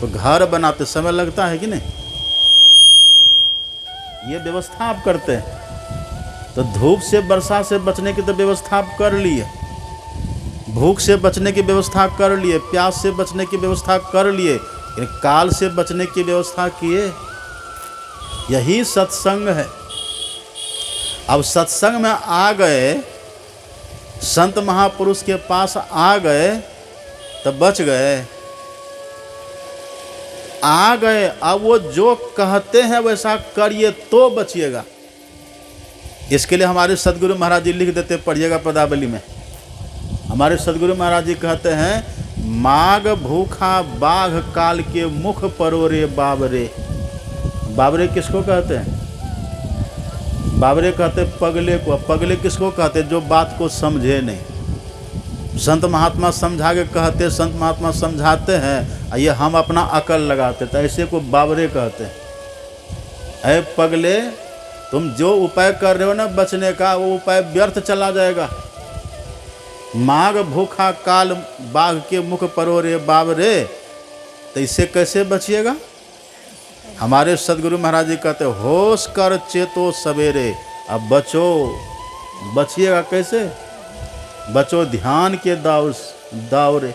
[SPEAKER 1] तो घर बनाते समय लगता है कि नहीं? ये व्यवस्था आप करते हैं तो धूप से, बरसात से बचने की तो व्यवस्था आप कर लिए, भूख से बचने की व्यवस्था कर लिए, प्यास से बचने की व्यवस्था कर लिए, काल से बचने की व्यवस्था किए। यही सत्संग है। अब सत्संग में आ गए, संत महापुरुष के पास आ गए तो बच गए, आ गए। अब वो जो कहते हैं वैसा करिए तो बचिएगा। इसके लिए हमारे सदगुरु महाराज जी लिख देते, पढ़िएगा पदावली में। हमारे सदगुरु महाराज जी कहते हैं, माग भूखा बाघ काल के मुख परोरे बाबरे। बाबरे किसको कहते हैं? बाबरे कहते पगले को। पगले किसको कहते? जो बात को समझे नहीं। संत महात्मा समझा के कहते, संत महात्मा समझाते हैं, ये हम अपना अकल लगाते, तो ऐसे को बाबरे कहते हैं। अरे पगले, तुम जो उपाय कर रहे हो ना बचने का, वो उपाय व्यर्थ चला जाएगा। माग भूखा काल बाघ के मुख परोरे बाबरे, तो इससे कैसे बचिएगा? हमारे सदगुरु महाराज जी कहते, होश कर चेतो सवेरे। अब बचो, बचिएगा कैसे? बचो ध्यान के दावरे।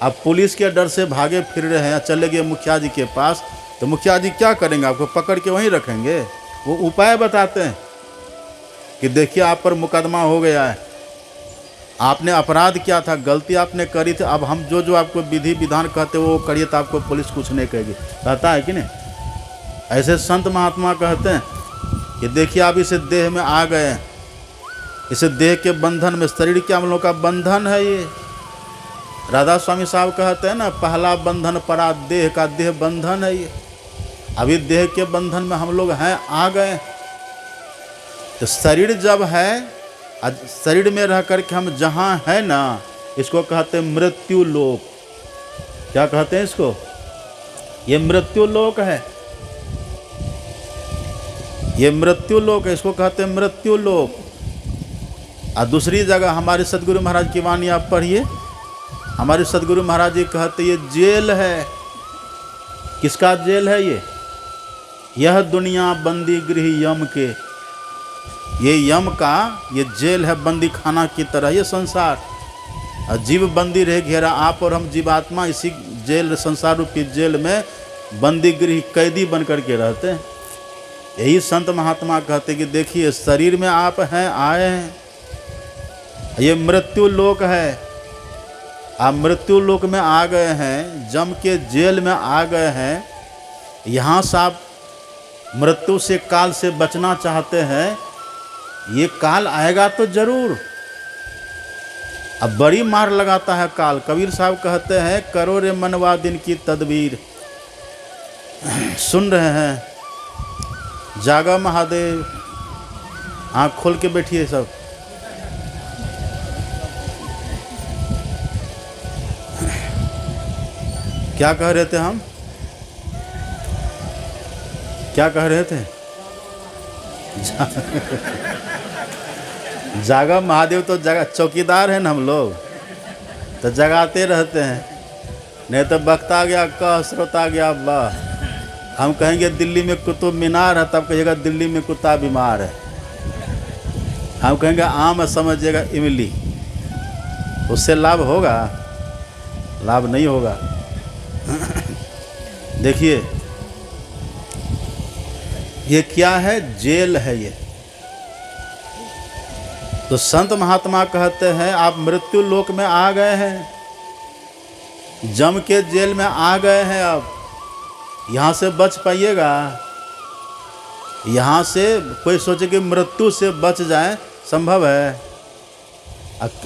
[SPEAKER 1] अब पुलिस के डर से भागे फिर रहे हैं, चले गए मुखिया जी के पास, तो मुखिया जी क्या करेंगे? आपको पकड़ के वहीं रखेंगे। वो उपाय बताते हैं कि देखिए आप पर मुकदमा हो गया है, आपने अपराध किया था, गलती आपने करी थी, अब हम जो जो आपको विधि विधान कहते वो करिए तो आपको पुलिस कुछ नहीं कहेगी। कहता है कि नहीं? ऐसे संत महात्मा कहते हैं कि देखिए आप इस देह में आ गए, इस देह के बंधन में, शरीर के हम लोग का बंधन है ये। राधा स्वामी साहब कहते हैं ना, पहला बंधन परा देह का, देह बंधन है ये। अभी देह के बंधन में हम लोग हैं, आ गए। तो शरीर जब है, शरीर में रह करके हम जहाँ है ना, इसको कहते हैं मृत्यु लोक। क्या कहते हैं इसको? ये मृत्यु लोक है, ये मृत्यु लोक है, इसको कहते हैं मृत्यु लोक। और दूसरी जगह हमारे सदगुरु महाराज की वाणी आप पढ़िए, हमारे सदगुरु महाराज जी कहते ये जेल है। किसका जेल है ये? यह दुनिया बंदी गृह यम के। ये यम का ये जेल है, बंदी खाना की तरह ये संसार। और जीव बंदी रहे घेरा, आप और हम जीवात्मा इसी जेल, संसार रूपी जेल में बंदी गृह कैदी बन करके रहते हैं। यही संत महात्मा कहते कि देखिए शरीर में आप हैं, आए हैं, ये मृत्यु लोक है। आप मृत्यु लोक में आ गए हैं, जम के जेल में आ गए हैं। यहाँ से आप मृत्यु से, काल से बचना चाहते हैं, ये काल आएगा तो जरूर। अब बड़ी मार लगाता है काल। कबीर साहब कहते हैं, करो रे मनवा दिन की तदबीर। सुन रहे हैं? जागा महादेव, आँख खोल के बैठिए सब। क्या कह रहे थे हम? क्या कह रहे थे? जागा महादेव तो जगा चौकीदार है ना हम लोग, तो जगाते रहते हैं। नहीं तो बख्ता गया कह, श्रोता गया वाह। हम कहेंगे दिल्ली में कुतुब मीनार है, तब कहिएगा दिल्ली में कुत्ता बीमार है। हम कहेंगे आम समझिएगा इमली। उससे लाभ होगा? लाभ नहीं होगा। देखिए ये क्या है? जेल है ये। तो संत महात्मा कहते हैं आप मृत्यु लोक में आ गए हैं, जम के जेल में आ गए हैं। अब यहाँ से बच पाइएगा? यहाँ से कोई सोचे कि मृत्यु से बच जाए, संभव है?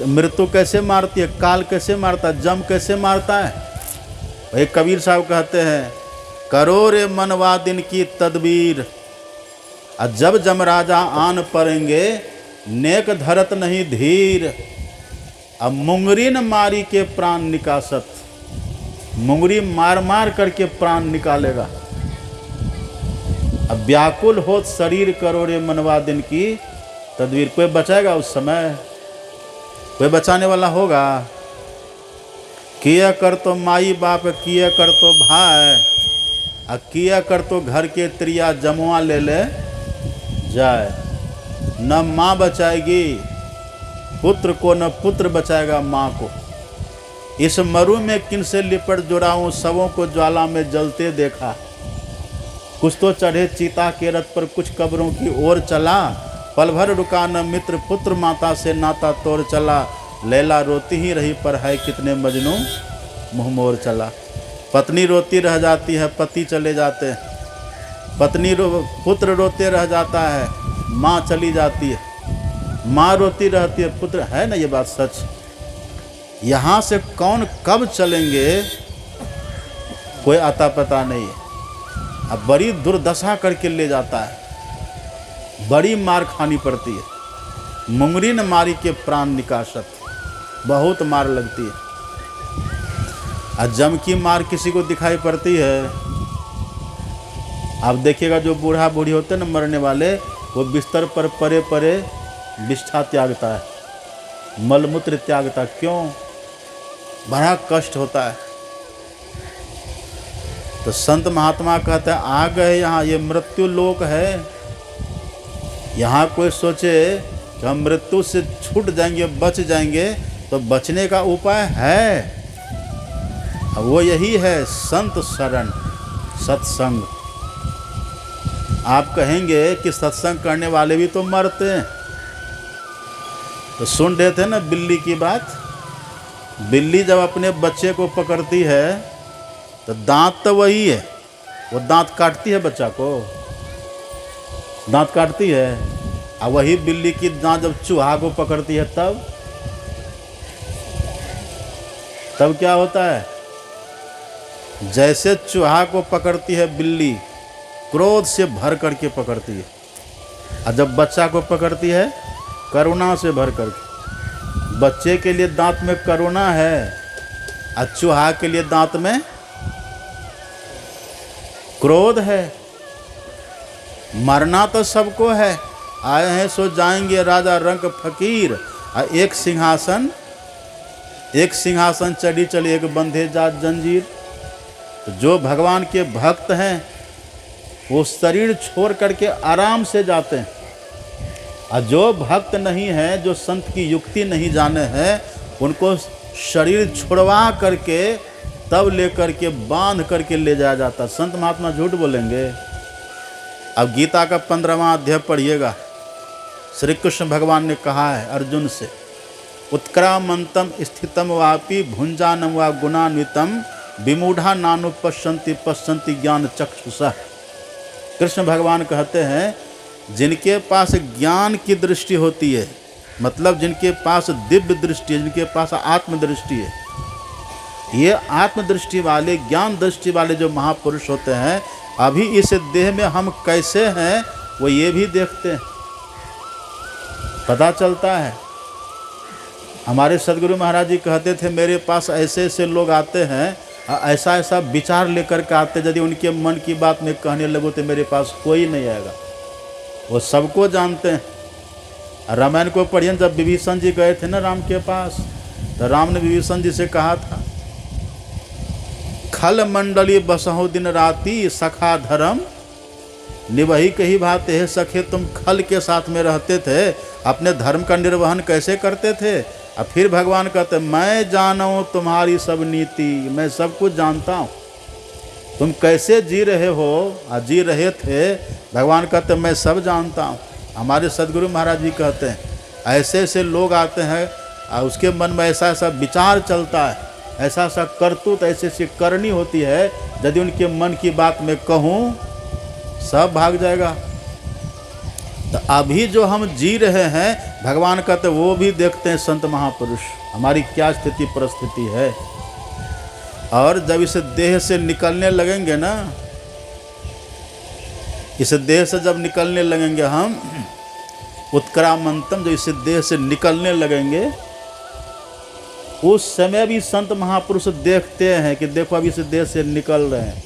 [SPEAKER 1] मृत्यु कैसे मारती है? काल कैसे मारता है? जम कैसे मारता है? एक कबीर साहब कहते हैं, करो रे मनवा दिन की तदबीर। और जब जमराजा आन पड़ेंगे, नेक धरत नहीं धीर। अब मुंगरी न मारी के प्राण निकासत। मुंगरी मार मार करके प्राण निकालेगा। अब व्याकुल होत शरीर, करो रे मनवा दिन की तदबीर। कोई बचाएगा उस समय? कोई बचाने वाला होगा? किया कर तो माई बाप, किया कर तो भाई, और किया कर तो घर के त्रिया जमुआ ले ले जाए। न माँ बचाएगी, पुत्र को न पुत्र बचाएगा माँ को। इस मरु में किनसे लिपट जुड़ाऊं, सबों को ज्वाला में जलते देखा। कुछ तो चढ़े चीता के रथ पर, कुछ कब्रों की ओर चला। पल भर रुका न मित्र, पुत्र माता से नाता तोड़ चला। लैला रोती ही रही पर है कितने मजनू मुँह मोर चला। पत्नी रोती रह जाती है, पति चले जाते हैं। पुत्र रोते रह जाता है, माँ चली जाती है। माँ रोती रहती है, पुत्र, है ना ये बात सच। यहाँ से कौन कब चलेंगे कोई आता पता नहीं है। अब बड़ी दुर्दशा करके ले जाता है, बड़ी मार खानी पड़ती है। मुंगरी न मारी के प्राण निकासत, बहुत मार लगती है। और जम की मार किसी को दिखाई पड़ती है। आप देखिएगा जो बूढ़ा बूढ़ी होते हैं ना मरने वाले, वो बिस्तर पर परे परे विष्ठा त्यागता है, मलमूत्र त्यागता। क्यों? बड़ा कष्ट होता है। तो संत महात्मा कहते हैं आ गए यहाँ, ये मृत्यु लोक है। यहाँ कोई सोचे कि हम मृत्यु से छूट जाएंगे, बच जाएंगे, तो बचने का उपाय है। वो यही है संत शरण, सत्संग। आप कहेंगे कि सत्संग करने वाले भी तो मरते हैं। तो सुन रहे थे ना बिल्ली की बात। बिल्ली जब अपने बच्चे को पकड़ती है तो दांत तो वही है, वो दांत काटती है बच्चा को, दांत काटती है। और वही बिल्ली की दांत जब चूहा को पकड़ती है तब क्या होता है? जैसे चूहा को पकड़ती है बिल्ली, क्रोध से भर करके पकड़ती है, और जब बच्चा को पकड़ती है करुणा से भर करके। बच्चे के लिए दांत में करुणा है, और चूहा के लिए दांत में क्रोध है। मरना तो सबको है, आए हैं सो जाएंगे राजा रंक फकीर। और एक सिंहासन चढ़ी चली, एक बंधे जात जंजीर। तो जो भगवान के भक्त हैं वो शरीर छोड़ करके आराम से जाते हैं, और जो भक्त नहीं है, जो संत की युक्ति नहीं जाने हैं, उनको शरीर छुड़वा करके तब लेकर के बांध करके ले जाया जाता। संत महात्मा झूठ बोलेंगे? अब गीता का 15वां अध्याय पढ़िएगा। श्री कृष्ण भगवान ने कहा है अर्जुन से, उत्क्रामंतम स्थितम वापि भुंजानम वा गुणान्वितम विमूढ़ा नानुपश्यन्ति पश्यन्ति ज्ञान चक्षुषः। कृष्ण भगवान कहते हैं जिनके पास ज्ञान की दृष्टि होती है, मतलब जिनके पास दिव्य दृष्टि है, जिनके पास आत्मदृष्टि है, ये आत्मदृष्टि वाले, ज्ञान दृष्टि वाले जो महापुरुष होते हैं, अभी इस देह में हम कैसे हैं वो ये भी देखते हैं, पता चलता है। हमारे सदगुरु महाराज जी कहते थे मेरे पास ऐसे ऐसे लोग आते हैं, ऐसा ऐसा विचार लेकर के आते, यदि उनके मन की बात में कहने लगो तो मेरे पास कोई नहीं आएगा। वो सबको जानते हैं। रामायण को पढ़िए, जब विभीषण जी गए थे ना राम के पास, तो राम ने विभीषण जी से कहा था, खल मंडली बसहु दिन राति सखा धर्म निवही कही बात है। सखे तुम खल के साथ में रहते थे, अपने धर्म का निर्वहन कैसे करते थे? और फिर भगवान कहते मैं जानूं तुम्हारी सब नीति, मैं सब कुछ जानता हूँ, तुम कैसे जी रहे हो और जी रहे थे। भगवान कहते मैं सब जानता हूँ। हमारे सदगुरु महाराज जी कहते हैं ऐसे ऐसे लोग आते हैं और उसके मन में ऐसा ऐसा विचार चलता है, ऐसा ऐसा करतूत ऐसी ऐसी करनी होती है, यदि उनके मन की बात में कहूँ सब भाग जाएगा। तो अभी जो हम जी रहे हैं, भगवान कहते वो भी देखते हैं संत महापुरुष हमारी क्या स्थिति परिस्थिति है। और जब इस देह से निकलने लगेंगे ना, इस देह से जब निकलने लगेंगे हम, उत्क्रामंतम, जो इस देह से निकलने लगेंगे, उस समय भी संत महापुरुष देखते हैं कि देखो अभी इस देह से निकल रहे हैं।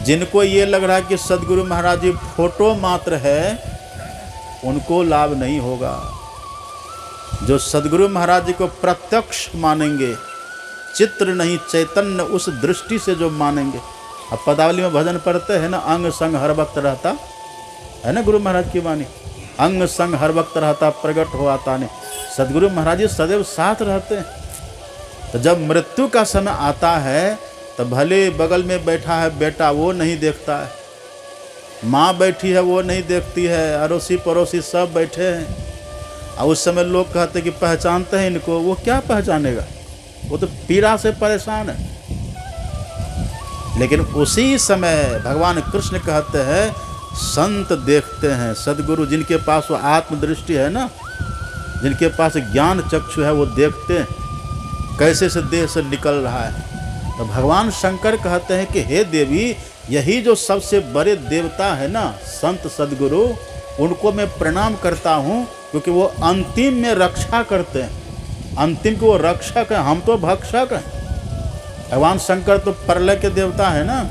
[SPEAKER 1] जिनको ये लग रहा है कि सदगुरु महाराज जी फोटो मात्र है, उनको लाभ नहीं होगा। जो सदगुरु महाराज जी को प्रत्यक्ष मानेंगे, चित्र नहीं चैतन्य, उस दृष्टि से जो मानेंगे। अब पदावली में भजन पढ़ते हैं ना, अंग संग हर वक्त रहता है ना गुरु महाराज की वाणी। अंग संग हर वक्त रहता, प्रकट हो आता नहीं। सदगुरु महाराज जी सदैव साथ रहते हैं। तो जब मृत्यु का समय आता है तो भले बगल में बैठा है बेटा, वो नहीं देखता है, माँ बैठी है वो नहीं देखती है, अड़ोसी पड़ोसी सब बैठे हैं। और उस समय लोग कहते कि पहचानते हैं इनको, वो क्या पहचानेगा, वो तो पीड़ा से परेशान है। लेकिन उसी समय भगवान कृष्ण कहते हैं संत देखते हैं, सदगुरु जिनके पास वो आत्मदृष्टि है ना, जिनके पास ज्ञान चक्षु है, वो देखते हैं कैसे से देह से निकल रहा है। तो भगवान शंकर कहते हैं कि हे देवी, यही जो सबसे बड़े देवता है ना, संत सदगुरु, उनको मैं प्रणाम करता हूँ, क्योंकि वो अंतिम में रक्षा करते हैं। अंतिम को वो रक्षक है, हम तो भक्षक हैं। भगवान शंकर तो प्रलय के देवता है ना,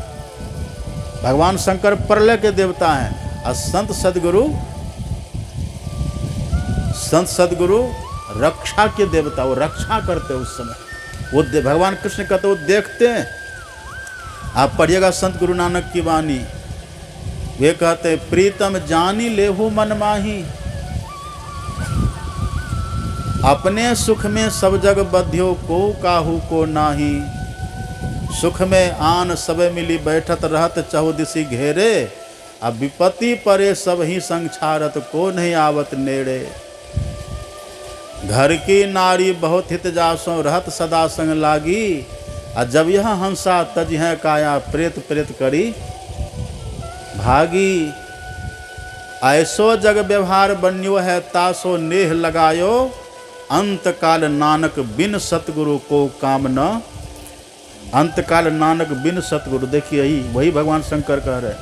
[SPEAKER 1] भगवान शंकर प्रलय के देवता हैं। और संत सदगुरु रक्षा के देवता, वो रक्षा करते हैं उस समय। वो भगवान कृष्ण कहते वो देखते हैं। आप पढ़िएगा संत गुरु नानक की वाणी, वे कहते हैं प्रीतम जानी लेहु मन माही, अपने सुख में सब जग बध्यो को काहू को नाही, सुख में आन सब मिली बैठत रहत चहुदिसी घेरे, अब विपत्ति परे सब ही संक्षारत को नहीं आवत नेड़े, घर की नारी बहुत हित जासों रहत सदा संग लागी, और जब यह हंसा तज है काया प्रेत प्रेत करी भागी, ऐसो जग व्यवहार बन्यो है तासो नेह लगायो, अंत काल नानक बिन सतगुरु को काम न, अंत काल नानक बिन सतगुरु। देखिए यही वही भगवान शंकर कह रहे,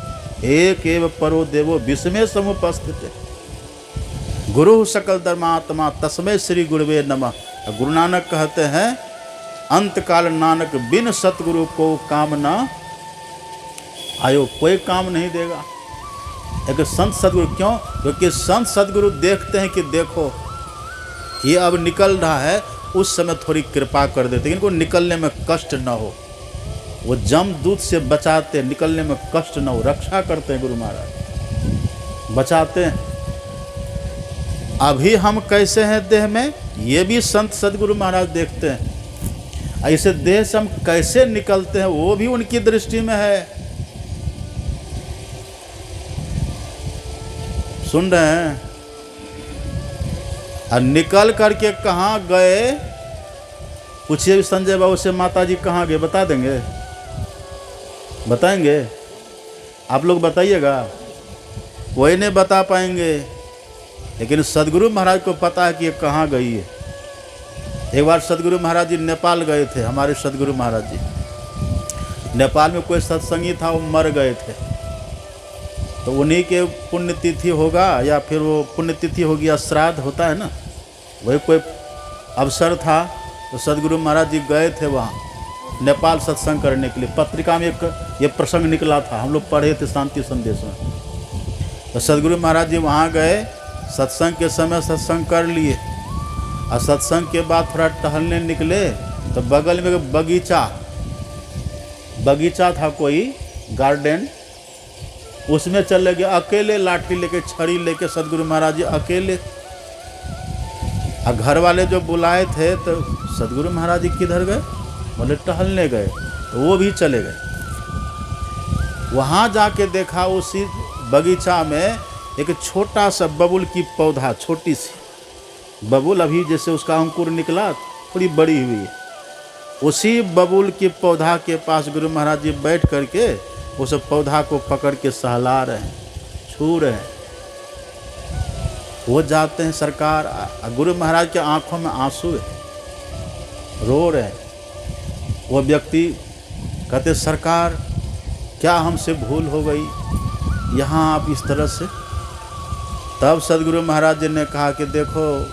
[SPEAKER 1] एक एव परो देवो विस्मय समुपस्थित, गुरु सकल धर्मात्मा तस्मै श्री गुरुवे नमः। गुरु नानक कहते हैं अंत काल नानक बिन सतगुरु को काम न आयो, कोई काम नहीं देगा। एक संत सदगुरु, क्यों? क्योंकि संत सदगुरु देखते हैं कि देखो ये अब निकल रहा है, उस समय थोड़ी कृपा कर देते, इनको निकलने में कष्ट न हो, वो जमदूत से बचाते, निकलने में कष्ट न हो, रक्षा करते हैं गुरु महाराज, बचाते हैं। अभी हम कैसे हैं देह में, ये भी संत सदगुरु महाराज देखते हैं। ऐसे देह से हम कैसे निकलते हैं, वो भी उनकी दृष्टि में है। सुन रहे हैं? और निकल करके कहाँ गए, पूछिए भी संजय बाबू से, माता जी कहाँ गए, बता देंगे, बताएंगे? आप लोग बताइएगा, कोई नहीं बता पाएंगे, लेकिन सदगुरु महाराज को पता है कि ये कहाँ गई है। एक बार सदगुरु महाराज जी नेपाल गए थे, हमारे सदगुरु महाराज जी नेपाल में कोई सत्संगी था, वो मर गए थे, तो उन्हीं के पुण्यतिथि होगा, या फिर वो पुण्यतिथि होगी या श्राद्ध होता है ना, वही कोई अवसर था, तो सदगुरु महाराज जी गए थे वहाँ नेपाल सत्संग करने के लिए। पत्रिका में एक ये प्रसंग निकला था, हम लोग पढ़े थे शांति संदेश में। तो सदगुरु महाराज जी वहाँ गए, सत्संग के समय सत्संग कर लिए, और सत्संग के बाद थोड़ा टहलने निकले, तो बगल में एक बगीचा था, कोई गार्डन, उसमें चले गए अकेले, लाठी लेके, छड़ी लेके सदगुरु महाराज जी अकेले। और घर वाले जो बुलाए थे, तो सदगुरु महाराज जी किधर गए, बोले टहलने गए, तो वो भी चले गए। वहाँ जाके देखा उसी बगीचा में एक छोटा सा बबुल की पौधा, छोटी सी बबुल, अभी जैसे उसका अंकुर निकला, थोड़ी बड़ी हुई है, उसी बबुल के पौधा के पास गुरु महाराज जी बैठ करके उस पौधा को पकड़ के सहला रहे हैं, छू रहे हैं। वो जाते हैं सरकार, गुरु महाराज के आंखों में आंसू है, रो रहे हैं। वो व्यक्ति कहते सरकार क्या हमसे भूल हो गई, यहाँ आप इस तरह से। तब सदगुरु महाराज जी ने कहा कि देखो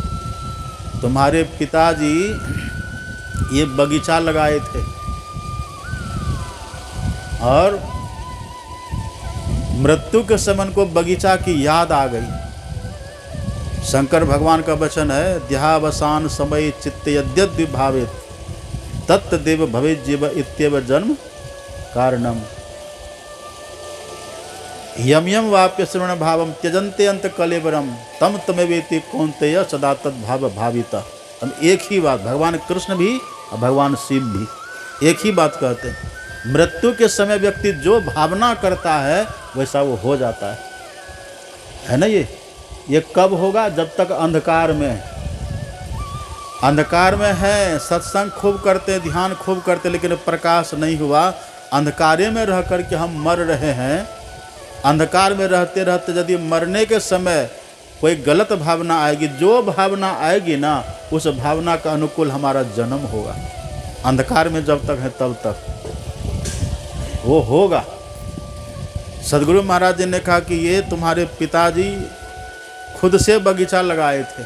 [SPEAKER 1] तुम्हारे पिताजी ये बगीचा लगाए थे, और मृत्यु के समय को बगीचा की याद आ गई। शंकर भगवान का वचन है, देहावसान समय चित्त यद्यद् भावेत तत्तदेव भवेत् जीव इत्येव जन्म कारणम। यम यम वाप्य श्रवण भावम त्यजंते अंत कलेवरम तम तमेवेति कौन्तेय सदा तद भाव भाविता। हम एक ही बात, भगवान कृष्ण भी और भगवान शिव भी एक ही बात कहते हैं। मृत्यु के समय व्यक्ति जो भावना करता है वैसा वो हो जाता है ना। ये कब होगा? जब तक अंधकार में है। अंधकार में है, सत्संग खूब करते, ध्यान खूब करते, लेकिन प्रकाश नहीं हुआ। अंधकारे में रह कर के हम मर रहे हैं। अंधकार में रहते रहते यदि मरने के समय कोई गलत भावना आएगी, जो भावना आएगी ना उस भावना का अनुकूल हमारा जन्म होगा। अंधकार में जब तक है तब तक वो होगा। सदगुरु महाराज जी ने कहा कि ये तुम्हारे पिताजी खुद से बगीचा लगाए थे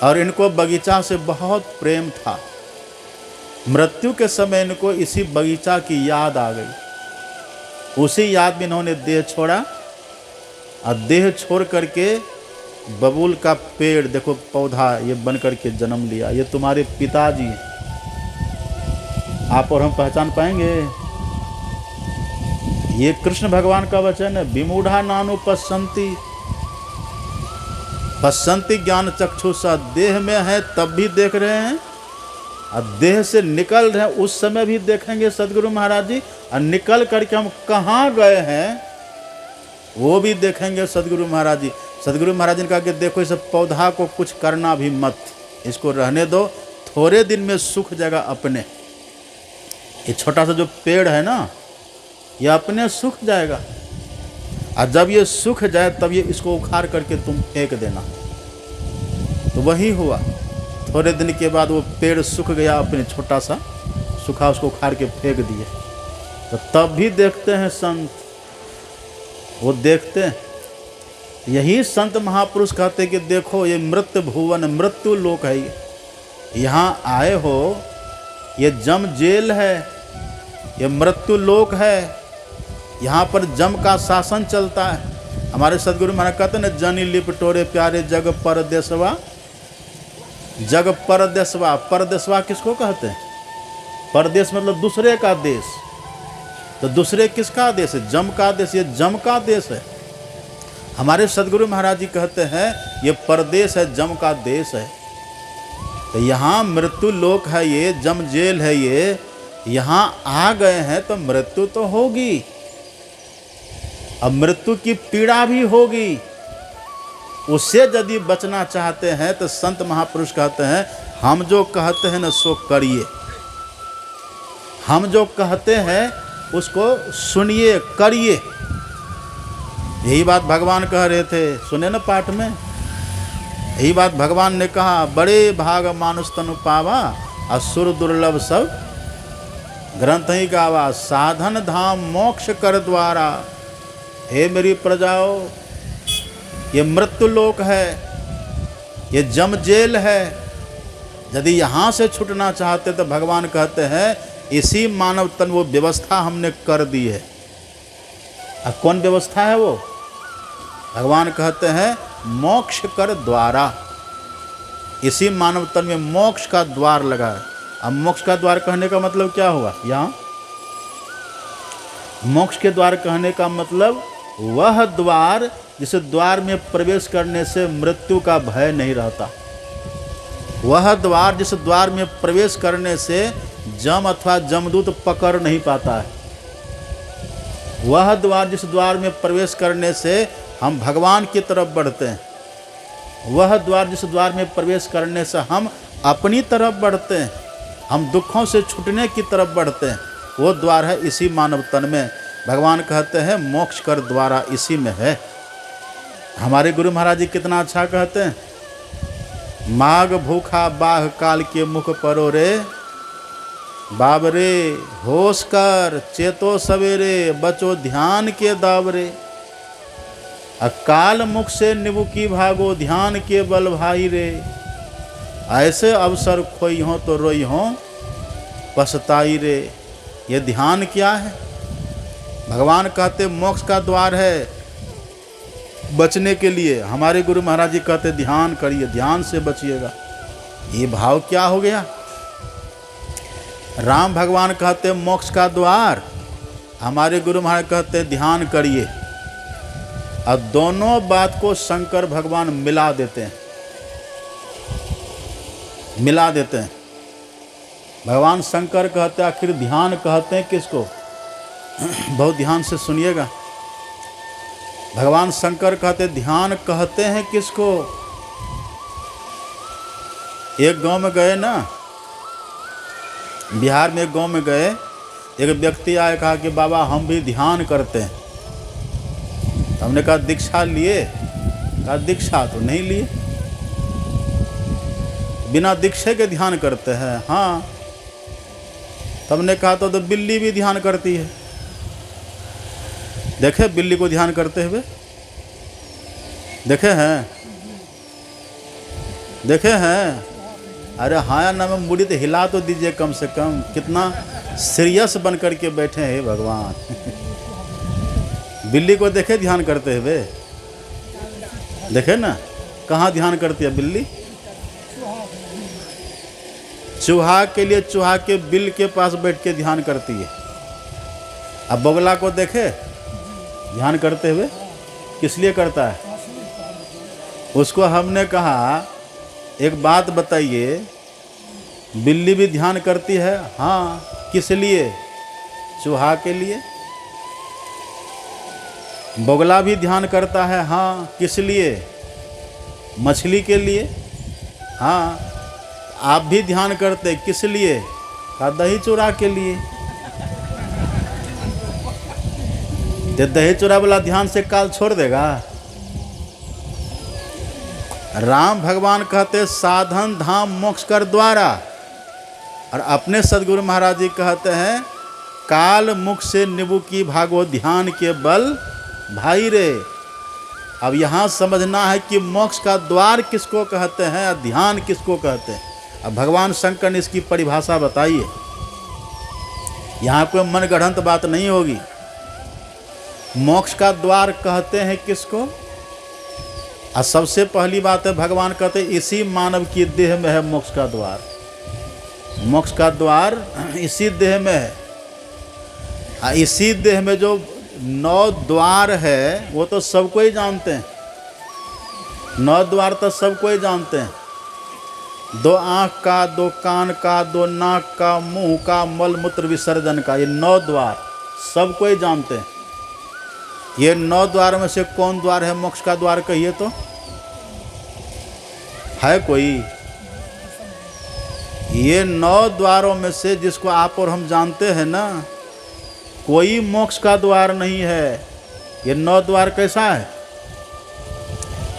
[SPEAKER 1] और इनको बगीचा से बहुत प्रेम था। मृत्यु के समय इनको इसी बगीचा की याद आ गई। उसी याद में इन्होंने देह छोड़ा और देह छोड़ करके बबूल का पेड़, देखो पौधा ये बन करके जन्म लिया। ये तुम्हारे पिताजी हैं। आप और हम पहचान पाएंगे? ये कृष्ण भगवान का वचन है। विमूढ़ा नानु पश्यन्ति पश्यन्ति ज्ञान चक्षुषा। देह में है तब भी देख रहे हैं और देह से निकल रहे हैं उस समय भी देखेंगे सदगुरु महाराज जी। और निकल करके हम कहाँ गए हैं वो भी देखेंगे सदगुरु महाराज जी। सदगुरु महाराज जी ने कहा कि देखो इस पौधा को कुछ करना भी मत, इसको रहने दो, थोड़े दिन में सूख जाएगा अपने। ये छोटा सा जो पेड़ है ना ये अपने सूख जाएगा और जब ये सूख जाए तब ये इसको उखाड़ करके तुम फेंक देना। तो वही हुआ। थोड़े दिन के बाद वो पेड़ सूख गया, अपने छोटा सा सूखा, उसको उखाड़ के फेंक दिए। तो तब भी देखते हैं संत, वो देखते हैं। यही संत महापुरुष कहते कि देखो ये मृत्यु भुवन, मृत्यु लोक है। यहाँ आए हो, ये जम जेल है, ये मृत्यु लोक है। यहाँ पर जम का शासन चलता है। हमारे सदगुरु महाराज कहते हैं जनी लिपटोरे प्यारे जग परदेसवा। जग परदेसवा, परदेसवा किसको कहते हैं? परदेश मतलब दूसरे का देश। तो दूसरे किसका देश है? जम का देश। ये जम का देश है। हमारे सदगुरु महाराज जी कहते हैं ये परदेश है, जम का देश है। तो यहाँ मृत्यु लोक है, ये जम जेल है। ये यहाँ आ गए हैं तो मृत्यु तो होगी, अब मृत्यु की पीड़ा भी होगी। उससे यदि बचना चाहते हैं तो संत महापुरुष कहते हैं हम जो कहते हैं ना सो करिए। हम जो कहते हैं उसको सुनिए, करिए। यही बात भगवान कह रहे थे, सुने ना पाठ में। यही बात भगवान ने कहा, बड़े भाग मानुष तनु पावा असुर दुर्लभ सब ग्रंथ ही गावा। साधन धाम मोक्ष कर द्वारा। हे मेरी प्रजाओ, ये मृत्यु लोक है, ये जम जेल है। यदि यहाँ से छूटना चाहते तो भगवान कहते हैं इसी मानव तन वो व्यवस्था हमने कर दी है। अब कौन व्यवस्था है वो? भगवान कहते हैं मोक्ष कर द्वारा। इसी मानव तन में मोक्ष का द्वार लगा है। अब मोक्ष का द्वार कहने का मतलब क्या हुआ? यहाँ मोक्ष के द्वार कहने का मतलब वह द्वार जिस द्वार में प्रवेश करने से मृत्यु का भय नहीं रहता। वह द्वार जिस द्वार में प्रवेश करने से जम अथवा जमदूत पकड़ नहीं पाता है। वह द्वार जिस द्वार में प्रवेश करने से हम भगवान की तरफ बढ़ते हैं। वह द्वार जिस द्वार में प्रवेश करने से हम अपनी तरफ बढ़ते हैं, हम दुखों से छूटने की तरफ बढ़ते हैं। वो द्वार है इसी मानव तन में। भगवान कहते हैं मोक्ष कर द्वारा इसी में है। हमारे गुरु महाराज जी कितना अच्छा कहते हैं, माघ भूखा बाघ काल के मुख परो रे। बाबरे होश कर चेतो सवेरे, बचो ध्यान के दावरे। अकाल मुख से निबु की भागो, ध्यान के बल भाई रे। ऐसे अवसर खोई हो तो रोई हो पछताई रे। ये ध्यान क्या है? भगवान कहते मोक्ष का द्वार है बचने के लिए। हमारे गुरु महाराज जी कहते ध्यान करिए, ध्यान से बचिएगा। ये भाव क्या हो गया? राम भगवान कहते मोक्ष का द्वार हमारे गुरु महाराज कहते हैं ध्यान करिए, और दोनों बात को शंकर भगवान मिला देते हैं, मिला देते हैं। भगवान शंकर कहते हैं, आखिर ध्यान कहते हैं किसको? बहुत ध्यान से सुनिएगा। भगवान शंकर कहते ध्यान कहते हैं किसको? एक गांव में गए ना, बिहार में एक गांव में गए, एक व्यक्ति आए, कहा कि बाबा हम भी ध्यान करते हैं। हमने कहा दीक्षा लिए? कहा दीक्षा तो नहीं लिए, बिना दीक्षे के ध्यान करते हैं। हाँ। तब ने कहा तो बिल्ली भी ध्यान करती है। देखे बिल्ली को ध्यान करते हुए? देखे हैं? देखे हैं? अरे हाँ ना, मैं मुड़ी तो हिला तो दीजिए कम से कम। कितना सीरियस बन कर के बैठे हैं भगवान। बिल्ली को देखे ध्यान करते हुए? देखे ना, कहाँ ध्यान करती है बिल्ली? चूहा के लिए चूहा के बिल के पास बैठ के ध्यान करती है। अब बगुला को देखे ध्यान करते हुए? किस लिए करता है? उसको हमने कहा एक बात बताइए, बिल्ली भी ध्यान करती है? हाँ। किस लिए? चूहा के लिए। बगुला भी ध्यान करता है? हाँ। किस लिए? मछली के लिए। हाँ। आप भी ध्यान करते, किस लिए? कहा दही चूरा के लिए। तो दही चूरा वाला ध्यान से काल छोड़ देगा? राम भगवान कहते साधन धाम मोक्ष कर द्वारा, और अपने सदगुरु महाराज जी कहते हैं काल मुख से निबु की भागो ध्यान के बल भाई रे। अब यहाँ समझना है कि मोक्ष का द्वार किसको कहते हैं और ध्यान किसको कहते हैं। अब भगवान शंकर ने इसकी परिभाषा बताई है। यहाँ कोई मनगढ़ंत बात नहीं होगी। मोक्ष का द्वार कहते हैं किसको? और सबसे पहली बात है भगवान कहते इसी मानव की देह में है मोक्ष का द्वार। मोक्ष का द्वार इसी देह में है। और इसी देह में जो 9 द्वार है वो तो सबको ही जानते हैं। 9 द्वार तो सबको ही जानते हैं। 2 आँख का, 2 कान का, 2 नाक का, मुंह का, मल मूत्र विसर्जन का, ये 9 द्वार सबको ही जानते हैं। ये 9 द्वार में से कौन द्वार है मोक्ष का द्वार? कहिए तो है कोई? ये 9 द्वारों में से जिसको आप और हम जानते हैं ना, कोई मोक्ष का द्वार नहीं है। ये 9 द्वार कैसा है?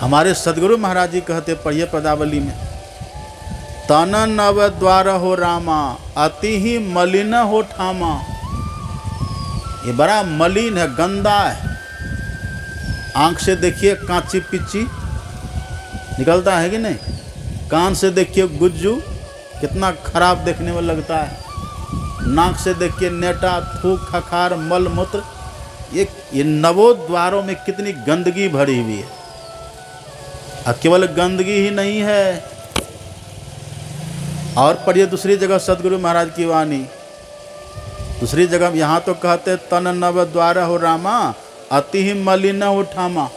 [SPEAKER 1] हमारे सदगुरु महाराज जी कहते, पढ़िए पदावली में, तन नव द्वार हो रामा, अति ही मलिन हो ठामा। ये बड़ा मलिन है, गंदा है। आँख से देखिए कांची पिच्ची निकलता है कि नहीं? कान से देखिए गुज्जू, कितना खराब देखने में लगता है। नाक से देखिए नेटा, थूक, खखार, मल मूत्र। ये 9 द्वारों में कितनी गंदगी भरी हुई है। और केवल गंदगी ही नहीं है, और पढ़िए दूसरी जगह सदगुरु महाराज की वाणी। दूसरी जगह यहाँ तो कहते तन नव द्वार हो रामा, अति ही मलिन हो ठामा।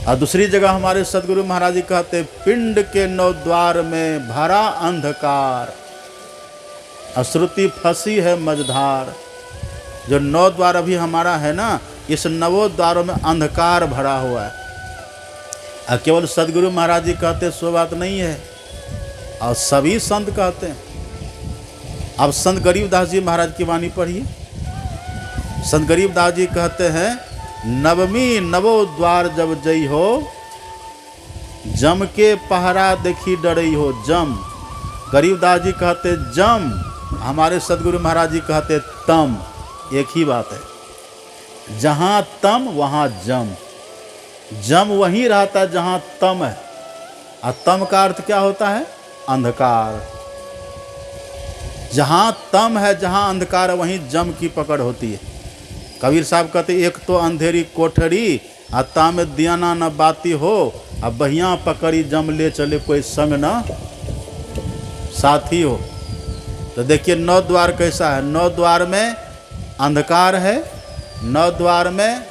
[SPEAKER 1] और दूसरी जगह हमारे सदगुरु महाराज जी कहते पिंड के 9 द्वार में भरा अंधकार, अश्रुति फंसी है मझधार। जो 9 द्वार अभी हमारा है ना, इस 9 द्वारों में अंधकार भरा हुआ है। और केवल सदगुरु महाराज जी कहते सो बात नहीं है, और सभी संत कहते हैं। अब संत गरीबदास जी महाराज की वाणी पढ़िए। संत गरीबदास जी कहते हैं नवमी नवो द्वार जब जई हो, जम के पहरा देखी डरई हो। जम, गरीबदास जी कहते जम, हमारे सदगुरु महाराज जी कहते तम। एक ही बात है, जहाँ तम वहाँ जम। जम वहीं रहता है जहाँ तम है, और तम का अर्थ क्या होता है? अंधकार। जहाँ तम है, जहाँ अंधकार है, वहीं जम की पकड़ होती है। कबीर साहब कहते एक तो अंधेरी कोठरी, आता में दियाना न बाती हो, अब बहिया पकड़ी जम ले चले कोई संग न साथी हो। तो देखिए 9 द्वार कैसा है। 9 द्वार में अंधकार है, 9 द्वार में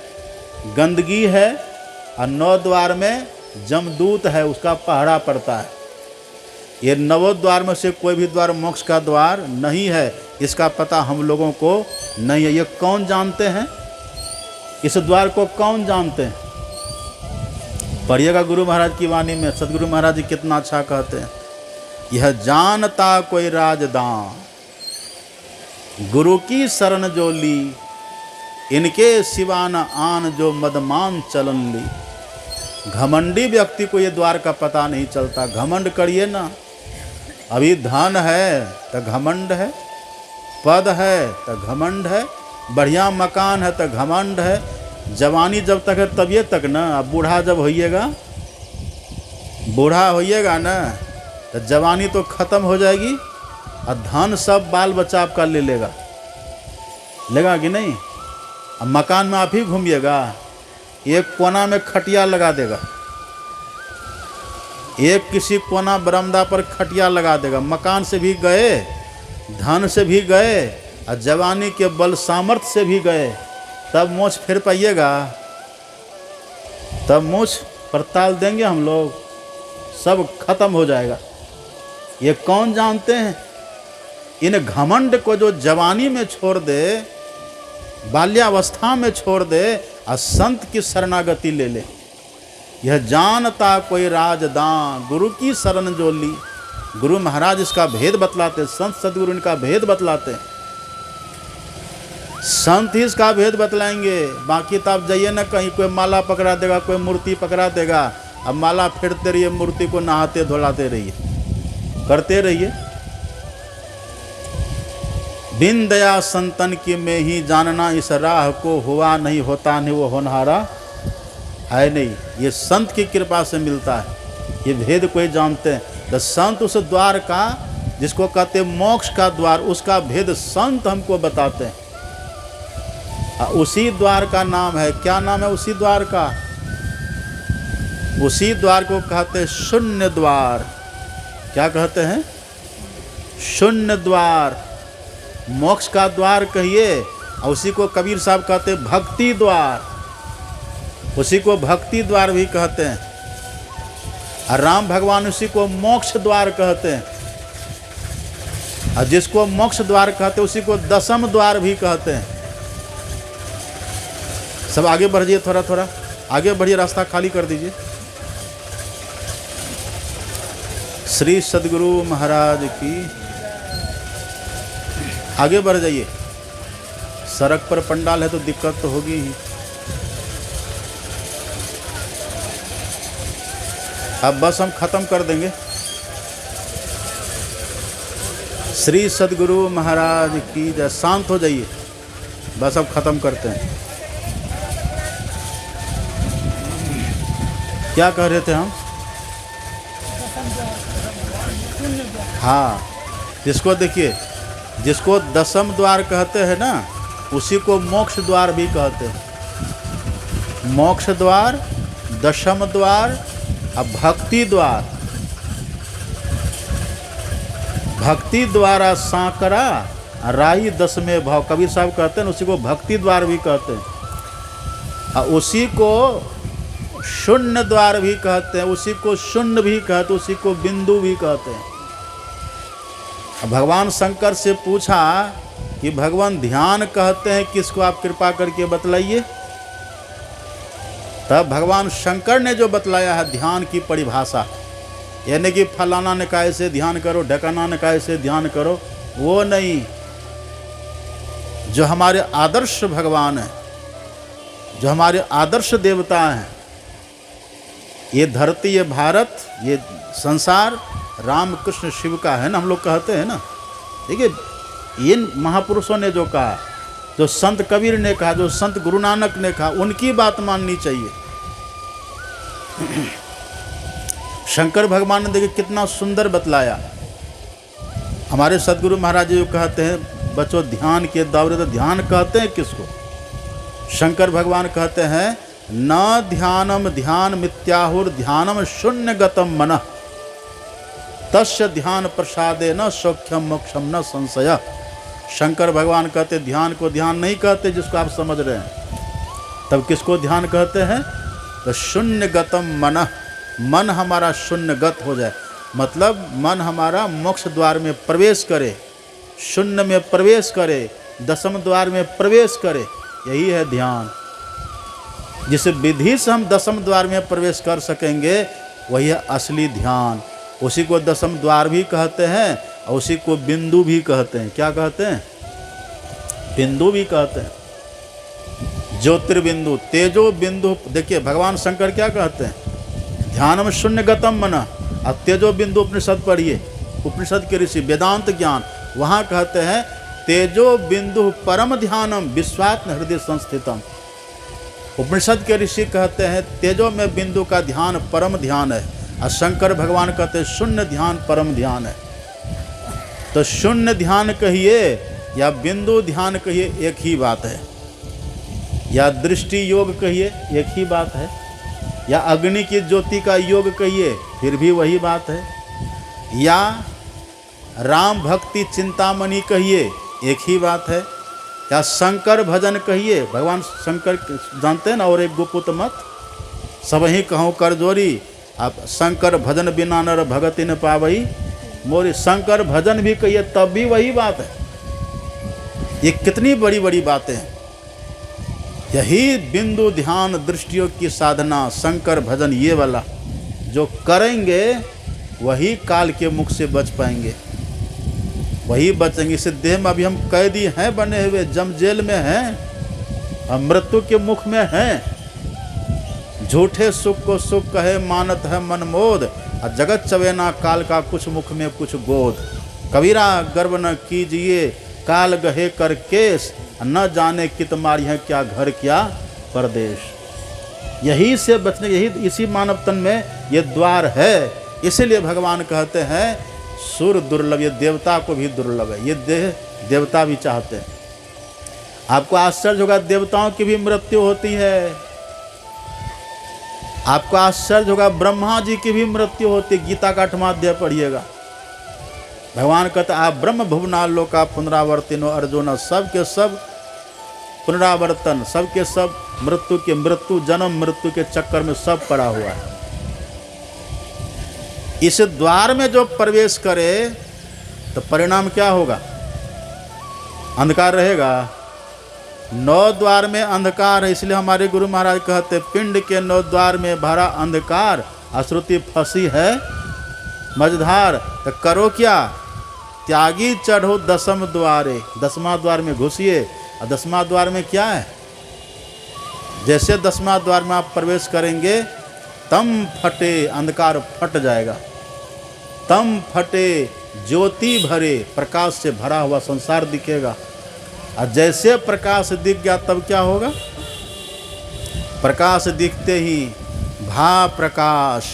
[SPEAKER 1] गंदगी है और 9 द्वार में जमदूत है, उसका पहरा पड़ता है। ये 9 द्वार में से कोई भी द्वार मोक्ष का द्वार नहीं है, इसका पता हम लोगों को नहीं है। ये कौन जानते हैं? इस द्वार को कौन जानते हैं? पढ़िएगा गुरु महाराज की वाणी में, सदगुरु महाराज जी कितना अच्छा कहते हैं, यह जानता कोई राजदान, गुरु की शरण जो ली, इनके सिवा न आन जो मदमान चलन ली। घमंडी व्यक्ति को ये द्वार का पता नहीं चलता। घमंड करिए ना, अभी धन है तो घमंड है, पद है तो घमंड है, बढ़िया मकान है तो घमंड है। जवानी जब तक है तब ये तक ना, अब बूढ़ा जब होइएगा, बूढ़ा होइएगा ना तो जवानी तो ख़त्म हो जाएगी और धन सब बाल बच्चा आपका ले लेगा, लेगा कि नहीं? अब मकान में आप ही घूमिएगा, एक कोना में खटिया लगा देगा, एक किसी कोना बरामदा पर खटिया लगा देगा। मकान से भी गए, धन से भी गए और जवानी के बल सामर्थ्य से भी गए, तब मोछ फिर पाइएगा, तब मोछ पड़ताल देंगे हम लोग, सब खत्म हो जाएगा। ये कौन जानते हैं? इन घमंड को जो जवानी में छोड़ दे, बाल्यावस्था में छोड़ दे और संत की शरणागति ले ले। यह जानता कोई राजदान, गुरु की शरण जो ली। गुरु महाराज इसका भेद बतलाते, संत सदगुरु इनका भेद बतलाते, संत ही इसका भेद बतलाएंगे। बाकी तो आप जाइए ना, कहीं कोई माला पकड़ा देगा, कोई मूर्ति पकड़ा देगा, अब माला फेरते रहिए, मूर्ति को नहाते धुलाते रहिए, करते रहिए। बिन दया संतन की में ही जानना, इस राह को हुआ नहीं होता नहीं वो होनहारा है नहीं। ये संत की कृपा से मिलता है, ये भेद कोई जानते हैं। तो संत उस द्वार का, जिसको कहते मोक्ष का द्वार, उसका भेद संत हमको बताते हैं। उसी द्वार का नाम है, क्या नाम है उसी द्वार का? उसी द्वार को कहते हैं शून्य द्वार। क्या कहते हैं? शून्य द्वार। मोक्ष का द्वार कहिए, और उसी को कबीर साहब कहते हैं भक्ति द्वार, उसी को भक्ति द्वार भी कहते हैं। और राम भगवान उसी को मोक्ष द्वार कहते हैं, और जिसको मोक्ष द्वार कहते हैं उसी को दशम द्वार भी कहते हैं। सब आगे बढ़िए, थोड़ा थोड़ा आगे बढ़िए, रास्ता खाली कर दीजिए। श्री सदगुरु महाराज की, आगे बढ़ जाइए। सड़क पर पंडाल है तो दिक्कत तो होगी ही। अब बस हम खत्म कर देंगे। श्री सदगुरु महाराज की जय। शांत हो जाइए, बस अब खत्म करते हैं। क्या कह रहे थे हम? हाँ, जिसको देखिए, जिसको दशम द्वार कहते हैं ना, उसी को मोक्ष द्वार भी कहते हैं। मोक्ष द्वार, दशम द्वार और भक्ति द्वार। भक्ति द्वारा सांकरा राई दसमें भाव, कबीर साहब कहते हैं, उसी को भक्ति द्वार भी कहते हैं। और उसी को शून्य द्वार भी कहते हैं, उसी को शून्य भी कहते हैं, उसी को बिंदु भी कहते हैं। भगवान शंकर से पूछा कि भगवान ध्यान कहते हैं किसको, आप कृपा करके बतलाइए। तब भगवान शंकर ने जो बतलाया है ध्यान की परिभाषा, यानी कि फलाना ने कहा ऐसे ध्यान करो, ढकाना ने कहा ऐसे ध्यान करो, वो नहीं। जो हमारे आदर्श भगवान हैं, जो हमारे आदर्श देवता हैं, ये धरती, ये भारत, ये संसार राम कृष्ण शिव का है ना, हम लोग कहते हैं ना। देखिए, इन महापुरुषों ने जो कहा, जो संत कबीर ने कहा, जो संत गुरु नानक ने कहा, उनकी बात माननी चाहिए। शंकर भगवान ने देखिए कितना सुंदर बतलाया। हमारे सदगुरु महाराज जी कहते हैं, बच्चों ध्यान के दौरे, तो ध्यान कहते हैं किसको? शंकर भगवान कहते हैं, न ध्यानम ध्यान मिथ्याहुर ध्यानम शून्य गतम मनः, तस्य ध्यान प्रसादे न सौख्यम मोक्षम न संशय। शंकर भगवान कहते ध्यान को ध्यान नहीं कहते जिसको आप समझ रहे हैं, तब किसको ध्यान कहते हैं? तो शून्यगतम मनः, मन हमारा शून्यगत हो जाए, मतलब मन हमारा मोक्ष द्वार में प्रवेश करे, शून्य में प्रवेश करे, दशम द्वार में प्रवेश करे, यही है ध्यान। जिस विधि से हम दशम द्वार में प्रवेश कर सकेंगे वही है असली ध्यान। उसी को दशम द्वार भी कहते हैं और उसी को बिंदु भी कहते हैं। क्या कहते हैं? बिंदु भी कहते हैं, ज्योतिर्बिंदु, तेजो बिंदु। देखिए भगवान शंकर क्या कहते हैं? ध्यानम शून्यगतम मनः। अब तेजो बिंदु उपनिषद पढ़िए, उपनिषद के ऋषि वेदांत ज्ञान, वहाँ कहते हैं तेजो बिंदु परम ध्यानम विश्वात्म हृदय संस्थितम। उपनिषद के ऋषि कहते हैं तेजो में बिंदु का ध्यान परम ध्यान है, और शंकर भगवान कहते हैं शून्य ध्यान परम ध्यान है। तो शून्य ध्यान कहिए या बिंदु ध्यान कहिए एक ही बात है, या दृष्टि योग कहिए एक ही बात है, या अग्नि की ज्योति का योग कहिए फिर भी वही बात है, या राम भक्ति चिंतामणि कहिए एक ही बात है, या शंकर भजन कहिए, भगवान शंकर जानते हैं ना, और एक गुपुत मत सब ही कहूँ कर जोरी, आप शंकर भजन बिना नर भगति न पावई मोरी। शंकर भजन भी कहिए तब भी वही बात है। ये कितनी बड़ी बड़ी बातें हैं। यही बिंदु ध्यान दृष्टियों की साधना, शंकर भजन, ये वाला जो करेंगे वही काल के मुख से बच पाएंगे, वही बचेंगे। इस देह में अभी हम कैदी हैं बने हुए, जम जेल में हैं, हम मृत्यु के मुख में हैं। झूठे सुख को सुख कहे मानत है मन मोद, और जगत चवेना काल का कुछ मुख में कुछ गोद। कबीरा गर्व न कीजिए काल गहे कर केस, न जाने कित मारी है क्या घर क्या परदेश। यही से बचने, यही इसी मानव तन में ये द्वार है। इसीलिए भगवान कहते हैं सुर दुर्लभ, ये देवता को भी दुर्लभ है, ये देह देवता भी चाहते हैं। आपको आश्चर्य होगा देवताओं की भी मृत्यु होती है। आपको आश्चर्य होगा ब्रह्मा जी की भी मृत्यु होती। गीता का 8वां अध्याय पढ़िएगा, भगवान कहते आप ब्रह्म भुवनालोका पुनरावर्तिनो अर्जुन, सब के सब पुनरावर्तन, सब के सब मृत्यु के मृत्यु, जन्म मृत्यु के चक्कर में सब पड़ा हुआ है। इस द्वार में जो प्रवेश करे तो परिणाम क्या होगा? अंधकार रहेगा। 9 द्वार में अंधकार है, इसलिए हमारे गुरु महाराज कहते पिंड के 9 द्वार में भरा अंधकार, अश्रुति फंसी है मझधार। तो करो क्या? त्यागी चढ़ो दसम द्वारे, 10वां द्वार में घुसिए। और 10वां द्वार में क्या है? जैसे 10वां द्वार में आप प्रवेश करेंगे तम फटे, अंधकार फट जाएगा। तम फटे ज्योति भरे, प्रकाश से भरा हुआ संसार दिखेगा। और जैसे प्रकाश दिख गया तब क्या होगा? प्रकाश दिखते ही भा प्रकाश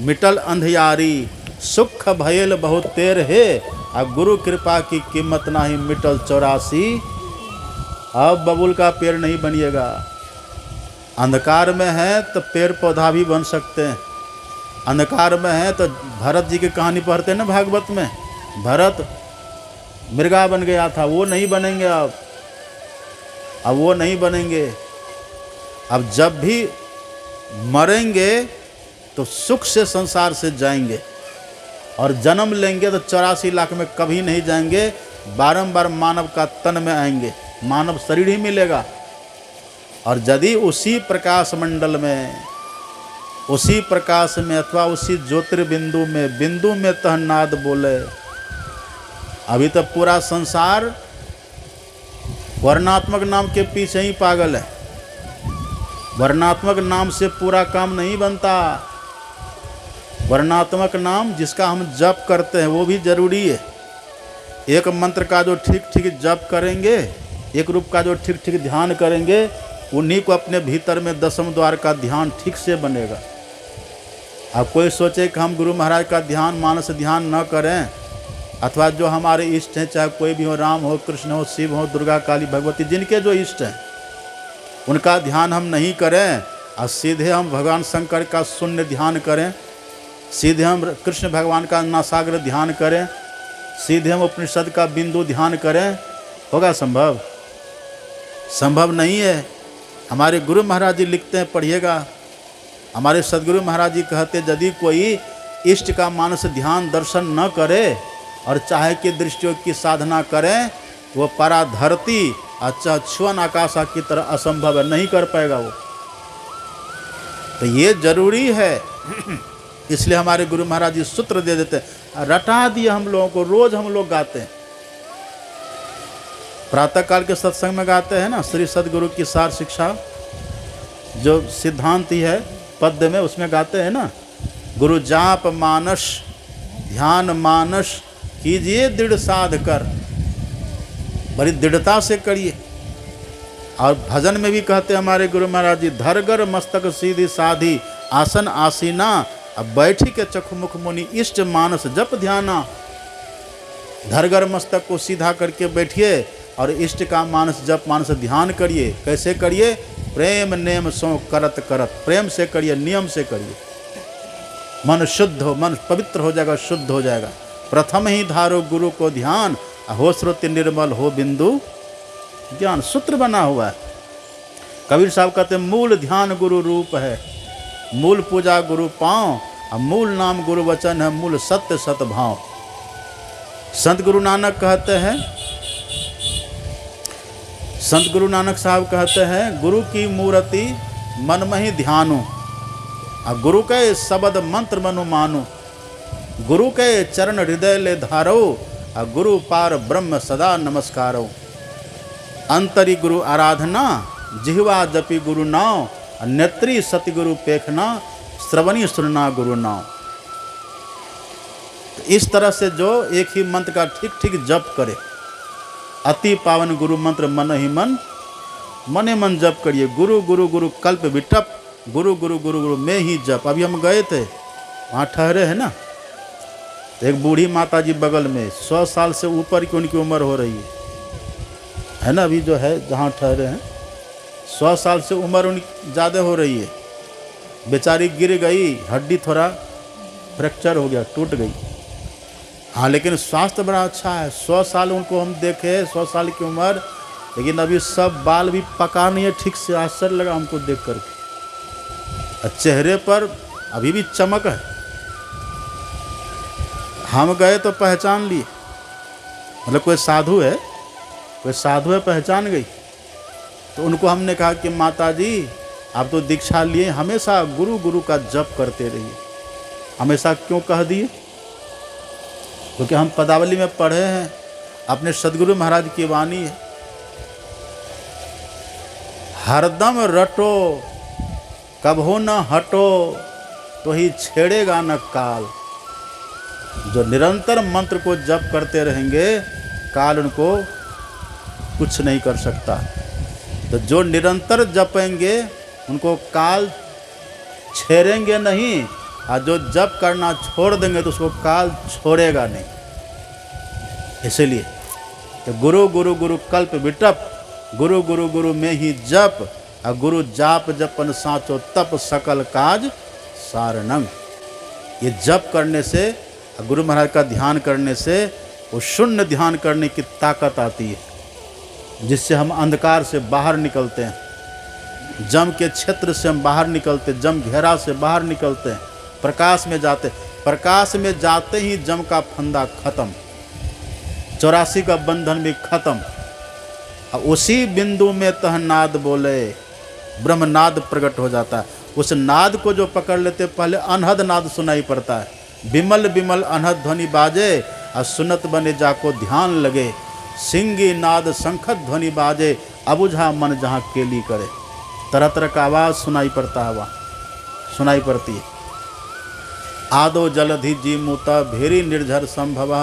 [SPEAKER 1] मिटल अंधियारी, सुख भयल बहुत तेर है, और गुरु कृपा की कीमत नहीं मिटल 84। अब बबूल का पेड़ नहीं बनिएगा। अंधकार में है तो पेड़ पौधा भी बन सकते हैं। अंधकार में है तो भरत जी की कहानी पढ़ते हैं ना भागवत में, भरत मृगा बन गया था, वो नहीं बनेंगे अब वो नहीं बनेंगे। अब जब भी मरेंगे तो सुख से संसार से जाएंगे, और जन्म लेंगे तो 84 लाख में कभी नहीं जाएंगे, बारंबार मानव का तन में आएंगे, मानव शरीर ही मिलेगा। और यदि उसी प्रकाश मंडल में, उसी प्रकाश में अथवा उसी ज्योतिर्बिंदु में, बिंदु में तहनाद बोले, अभी तो पूरा संसार वर्णात्मक नाम के पीछे ही पागल है। वर्णात्मक नाम से पूरा काम नहीं बनता। वर्णात्मक नाम जिसका हम जप करते हैं वो भी जरूरी है। एक मंत्र का जो ठीक ठीक जप करेंगे, एक रूप का जो ठीक ठीक ध्यान करेंगे, उन्हीं को अपने भीतर में 10वें द्वार का ध्यान ठीक से बनेगा। अब कोई सोचे कि हम गुरु महाराज का ध्यान मानस ध्यान न करें, अथवा जो हमारे इष्ट हैं, चाहे कोई भी हो, राम हो, कृष्ण हो, शिव हो, दुर्गा काली भगवती, जिनके जो इष्ट हैं उनका ध्यान हम नहीं करें, और सीधे हम भगवान शंकर का शून्य ध्यान करें, सीधे हम कृष्ण भगवान का नासाग्र ध्यान करें, सीधे हम उपनिषद का बिंदु ध्यान करें, होगा संभव? संभव नहीं है। हमारे गुरु महाराज जी लिखते हैं, पढ़िएगा। हमारे सदगुरु महाराज जी कहते, यदि कोई इष्ट का मानस ध्यान दर्शन न करे और चाहे कि दृष्टियोग की साधना करें, वो परा धरती छुअन आकाशा की तरह असंभव है, नहीं कर पाएगा वो। तो ये जरूरी है। इसलिए हमारे गुरु महाराज जी सूत्र दे देते हैं, रटा दिए हम लोगों को। रोज हम लोग गाते हैं, प्रातः काल के सत्संग में गाते हैं ना, श्री सदगुरु की सार शिक्षा जो सिद्धांत ही है पद्य में, उसमें गाते हैं ना, गुरु जाप मानस ध्यान मानस कीजिए दृढ़ साध कर, बड़ी दृढ़ता से करिए। और भजन में भी कहते हैं हमारे गुरु महाराज जी, धरगर मस्तक सीधी साधी आसन आसीना, अब बैठी के चखुमुख मुनि इष्ट मानस जप ध्याना। धरगर मस्तक को सीधा करके बैठिए और इष्ट का मानस जप मानस ध्यान करिए। कैसे करिए? प्रेम नेम सो करत करत, प्रेम से करिए, नियम से करिए। मन शुद्ध हो, मन पवित्र हो जाएगा, शुद्ध हो जाएगा। प्रथम ही धारो गुरु को ध्यान, हो श्रुति निर्मल हो बिंदु ज्ञान। सूत्र बना हुआ है। कबीर साहब कहते हैं, मूल ध्यान गुरु रूप है, मूल पूजा गुरु पाँव, और मूल नाम गुरु वचन है, मूल सत्य सत भाव। संत गुरु नानक कहते हैं, संत गुरु नानक साहब कहते हैं, गुरु की मूर्ति मन में ही ध्यानो, और गुरु के शब्द मंत्र मनु मानो, गुरु के चरण हृदय ले धारो, और गुरु पार ब्रह्म सदा नमस्कारो। अंतरी गुरु आराधना, जिह्वा जपी गुरु नाम, नेत्री सति गुरु पेखना, श्रवणी सुनना गुरु नाम। तो इस तरह से जो एक ही मंत्र का ठीक ठीक जप करे, अति पावन गुरु मंत्र मन ही मन, मने मन जप करिए। गुरु गुरु गुरु कल्प विटप, गुरु गुरु गुरु गुरु में ही जप। अभी हम गए थे, वहाँ ठहरे हैं ना, एक बूढ़ी माता जी बगल में, 100 साल से ऊपर की उनकी उम्र हो रही है ना। अभी जो है जहाँ ठहरे हैं, 100 साल से उम्र उनकी ज़्यादा हो रही है। बेचारी गिर गई, हड्डी थोड़ा फ्रैक्चर हो गया, टूट गई। हाँ, लेकिन स्वास्थ्य बड़ा अच्छा है। 100 साल उनको हम देखे, 100 साल की उम्र, लेकिन अभी सब बाल भी पका नहीं है ठीक से। आश्चर्य लगा हमको देख करके। चेहरे पर अभी भी चमक है। हम गए तो पहचान लिए, मतलब कोई साधु है, कोई साधु है, पहचान गई। तो उनको हमने कहा कि माता जी, आप तो दीक्षा लिए, हमेशा गुरु गुरु का जप करते रहिए। हमेशा क्यों कह दिए? क्योंकि हम पदावली में पढ़े हैं, अपने सदगुरु महाराज की वाणी है, हरदम रटो कभो न हटो, तो ही छेड़ेगा न काल। जो निरंतर मंत्र को जप करते रहेंगे, काल उनको कुछ नहीं कर सकता। तो जो निरंतर जपेंगे, उनको काल छेड़ेंगे नहीं, और जो जप करना छोड़ देंगे तो उसको काल छोड़ेगा नहीं। इसलिए तो गुरु गुरु गुरु कल्प विटप, गुरु गुरु गुरु में ही जप, और गुरु जाप जपन साचो तप सकल काज सारणंग। ये जप करने से, गुरु महाराज का ध्यान करने से, वो शून्य ध्यान करने की ताकत आती है, जिससे हम अंधकार से बाहर निकलते हैं, जम के क्षेत्र से हम बाहर निकलते, जम घेरा से बाहर निकलते हैं, प्रकाश में जाते। प्रकाश में जाते ही जम का फंदा खत्म, 84 का बंधन भी खत्म। और उसी बिंदु में तह नाद बोले, ब्रह्मनाद प्रकट हो जाता है। उस नाद को जो पकड़ लेते, पहले अनहद नाद सुनाई पड़ता है, बिमल बिमल अनहद ध्वनि बाजे, और सुनत बने जाको ध्यान लगे, सिंगी नाद शंखत ध्वनि बाजे, अबुझा मन जहाँ केली करे। तरह तरह का आवाज़ सुनाई पड़ता है, वहाँ सुनाई पड़ती है। आदो जलधि जीमूता भेरी निर्झर संभव,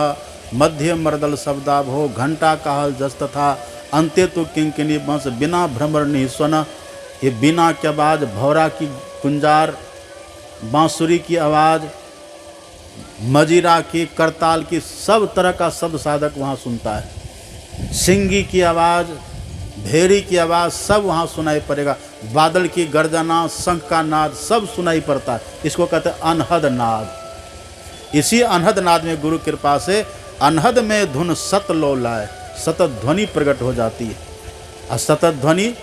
[SPEAKER 1] मध्य मर्दल शब्दाभो, घंटा काहल जस तथा, अंत्य तो किंकिनी बंस, बिना भ्रमर निस्वन। ये बिना की आवाज़, भौरा की कुंजार, बांसुरी की आवाज़, मजीरा की, करताल की, सब तरह का शब्द साधक वहाँ सुनता है। सिंगी की आवाज़, भेरी की आवाज़, सब वहाँ सुनाई पड़ेगा। बादल की गर्जना, शंख का नाद, सब सुनाई पड़ता है। इसको कहते हैं अनहद नाद। इसी अनहद नाद में गुरु कृपा से अनहद में धुन सत लो लाए, सतत ध्वनि प्रकट हो जाती है। और सतत ध्वनि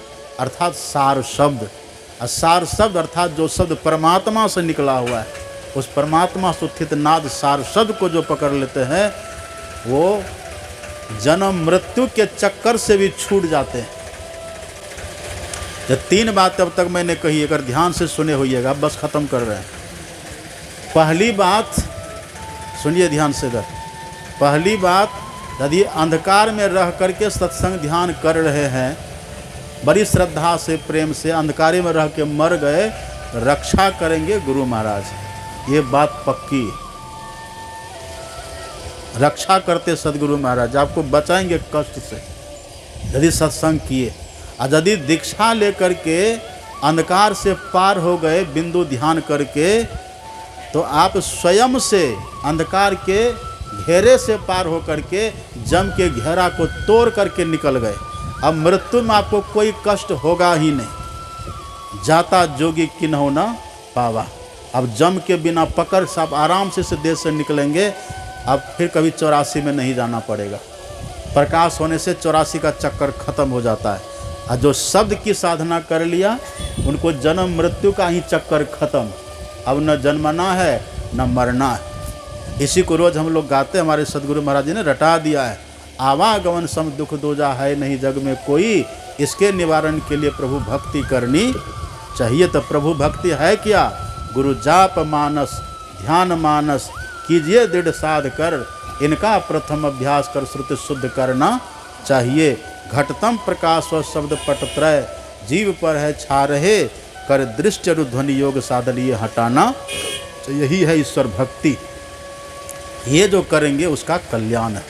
[SPEAKER 1] अर्थात सार शब्द, और सार शब्द अर्थात जो शब्द परमात्मा से निकला हुआ है, उस परमात्मा से उत्थित नाद सार शब्द को जो पकड़ लेते हैं वो जन्म मृत्यु के चक्कर से भी छूट जाते हैं। ये 3 बात अब तक मैंने कही, अगर ध्यान से सुने होइएगा, बस ख़त्म कर रहे हैं। पहली बात सुनिए ध्यान से अगर, पहली बात, यदि अंधकार में रह करके सत्संग ध्यान कर रहे हैं, बड़ी श्रद्धा से प्रेम से अंधकारे में रह के मर गए, रक्षा करेंगे गुरु महाराज, ये बात पक्की। रक्षा करते सदगुरु महाराज, आपको बचाएंगे कष्ट से यदि सत्संग किए। और यदि दीक्षा लेकर के अंधकार से पार हो गए बिंदु ध्यान करके, तो आप स्वयं से अंधकार के घेरे से पार हो करके जम के घेरा को तोड़ करके निकल गए। अब मृत्यु में आपको कोई कष्ट होगा ही नहीं। जाता जोगी किन्हो न पावा। अब जम के बिना पकड़ से आप आराम से इस देश से निकलेंगे। अब फिर कभी 84 में नहीं जाना पड़ेगा। प्रकाश होने से 84 का चक्कर खत्म हो जाता है। और जो शब्द की साधना कर लिया, उनको जन्म मृत्यु का ही चक्कर खत्म। अब न जन्मना है न मरना है। इसी को रोज़ हम लोग गाते, हमारे सदगुरु महाराज जी ने रटा दिया है। आवागमन सम दुख दूजा है नहीं जग में कोई, इसके निवारण के लिए प्रभु भक्ति करनी चाहिए। तो प्रभु भक्ति है क्या? गुरु जाप मानस ध्यान मानस कीजिए दृढ़ साध कर, इनका प्रथम अभ्यास कर श्रुति शुद्ध करना चाहिए। घटतम प्रकाश व शब्द पटत्रय जीव पर है छा रहे, कर दृष्टि ध्वनि योग साधलीय हटाना। तो यही है ईश्वर भक्ति। ये जो करेंगे उसका कल्याण है।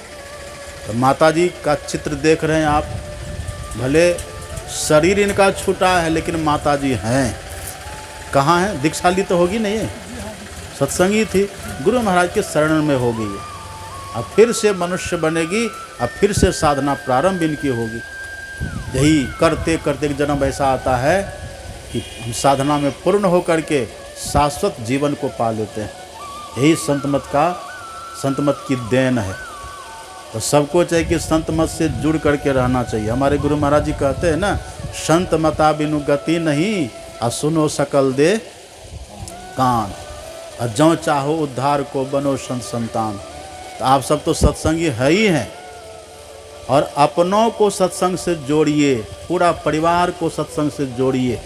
[SPEAKER 1] तो माता जी का चित्र देख रहे हैं आप, भले शरीर इनका छूटा है लेकिन माता जी हैं। कहाँ हैं? दीक्षा ली तो होगी नहीं है, सत्संगी थी, गुरु महाराज के शरण में हो गई है। अब फिर से मनुष्य बनेगी, अब फिर से साधना प्रारंभ इनकी होगी। यही करते करते एक जन्म ऐसा आता है कि हम साधना में पूर्ण होकर के शाश्वत जीवन को पा लेते हैं। यही संत मत की देन है। तो सबको चाहिए कि संत मत से जुड़ करके रहना चाहिए। हमारे गुरु महाराज जी कहते हैं ना, संत मता बिनु गति नहीं, और सुनो सकल दे कान, और जो चाहो उद्धार को बनो संत संतान। तो आप सब तो सत्संगी है ही हैं, और अपनों को सत्संग से जोड़िए, पूरा परिवार को सत्संग से जोड़िए।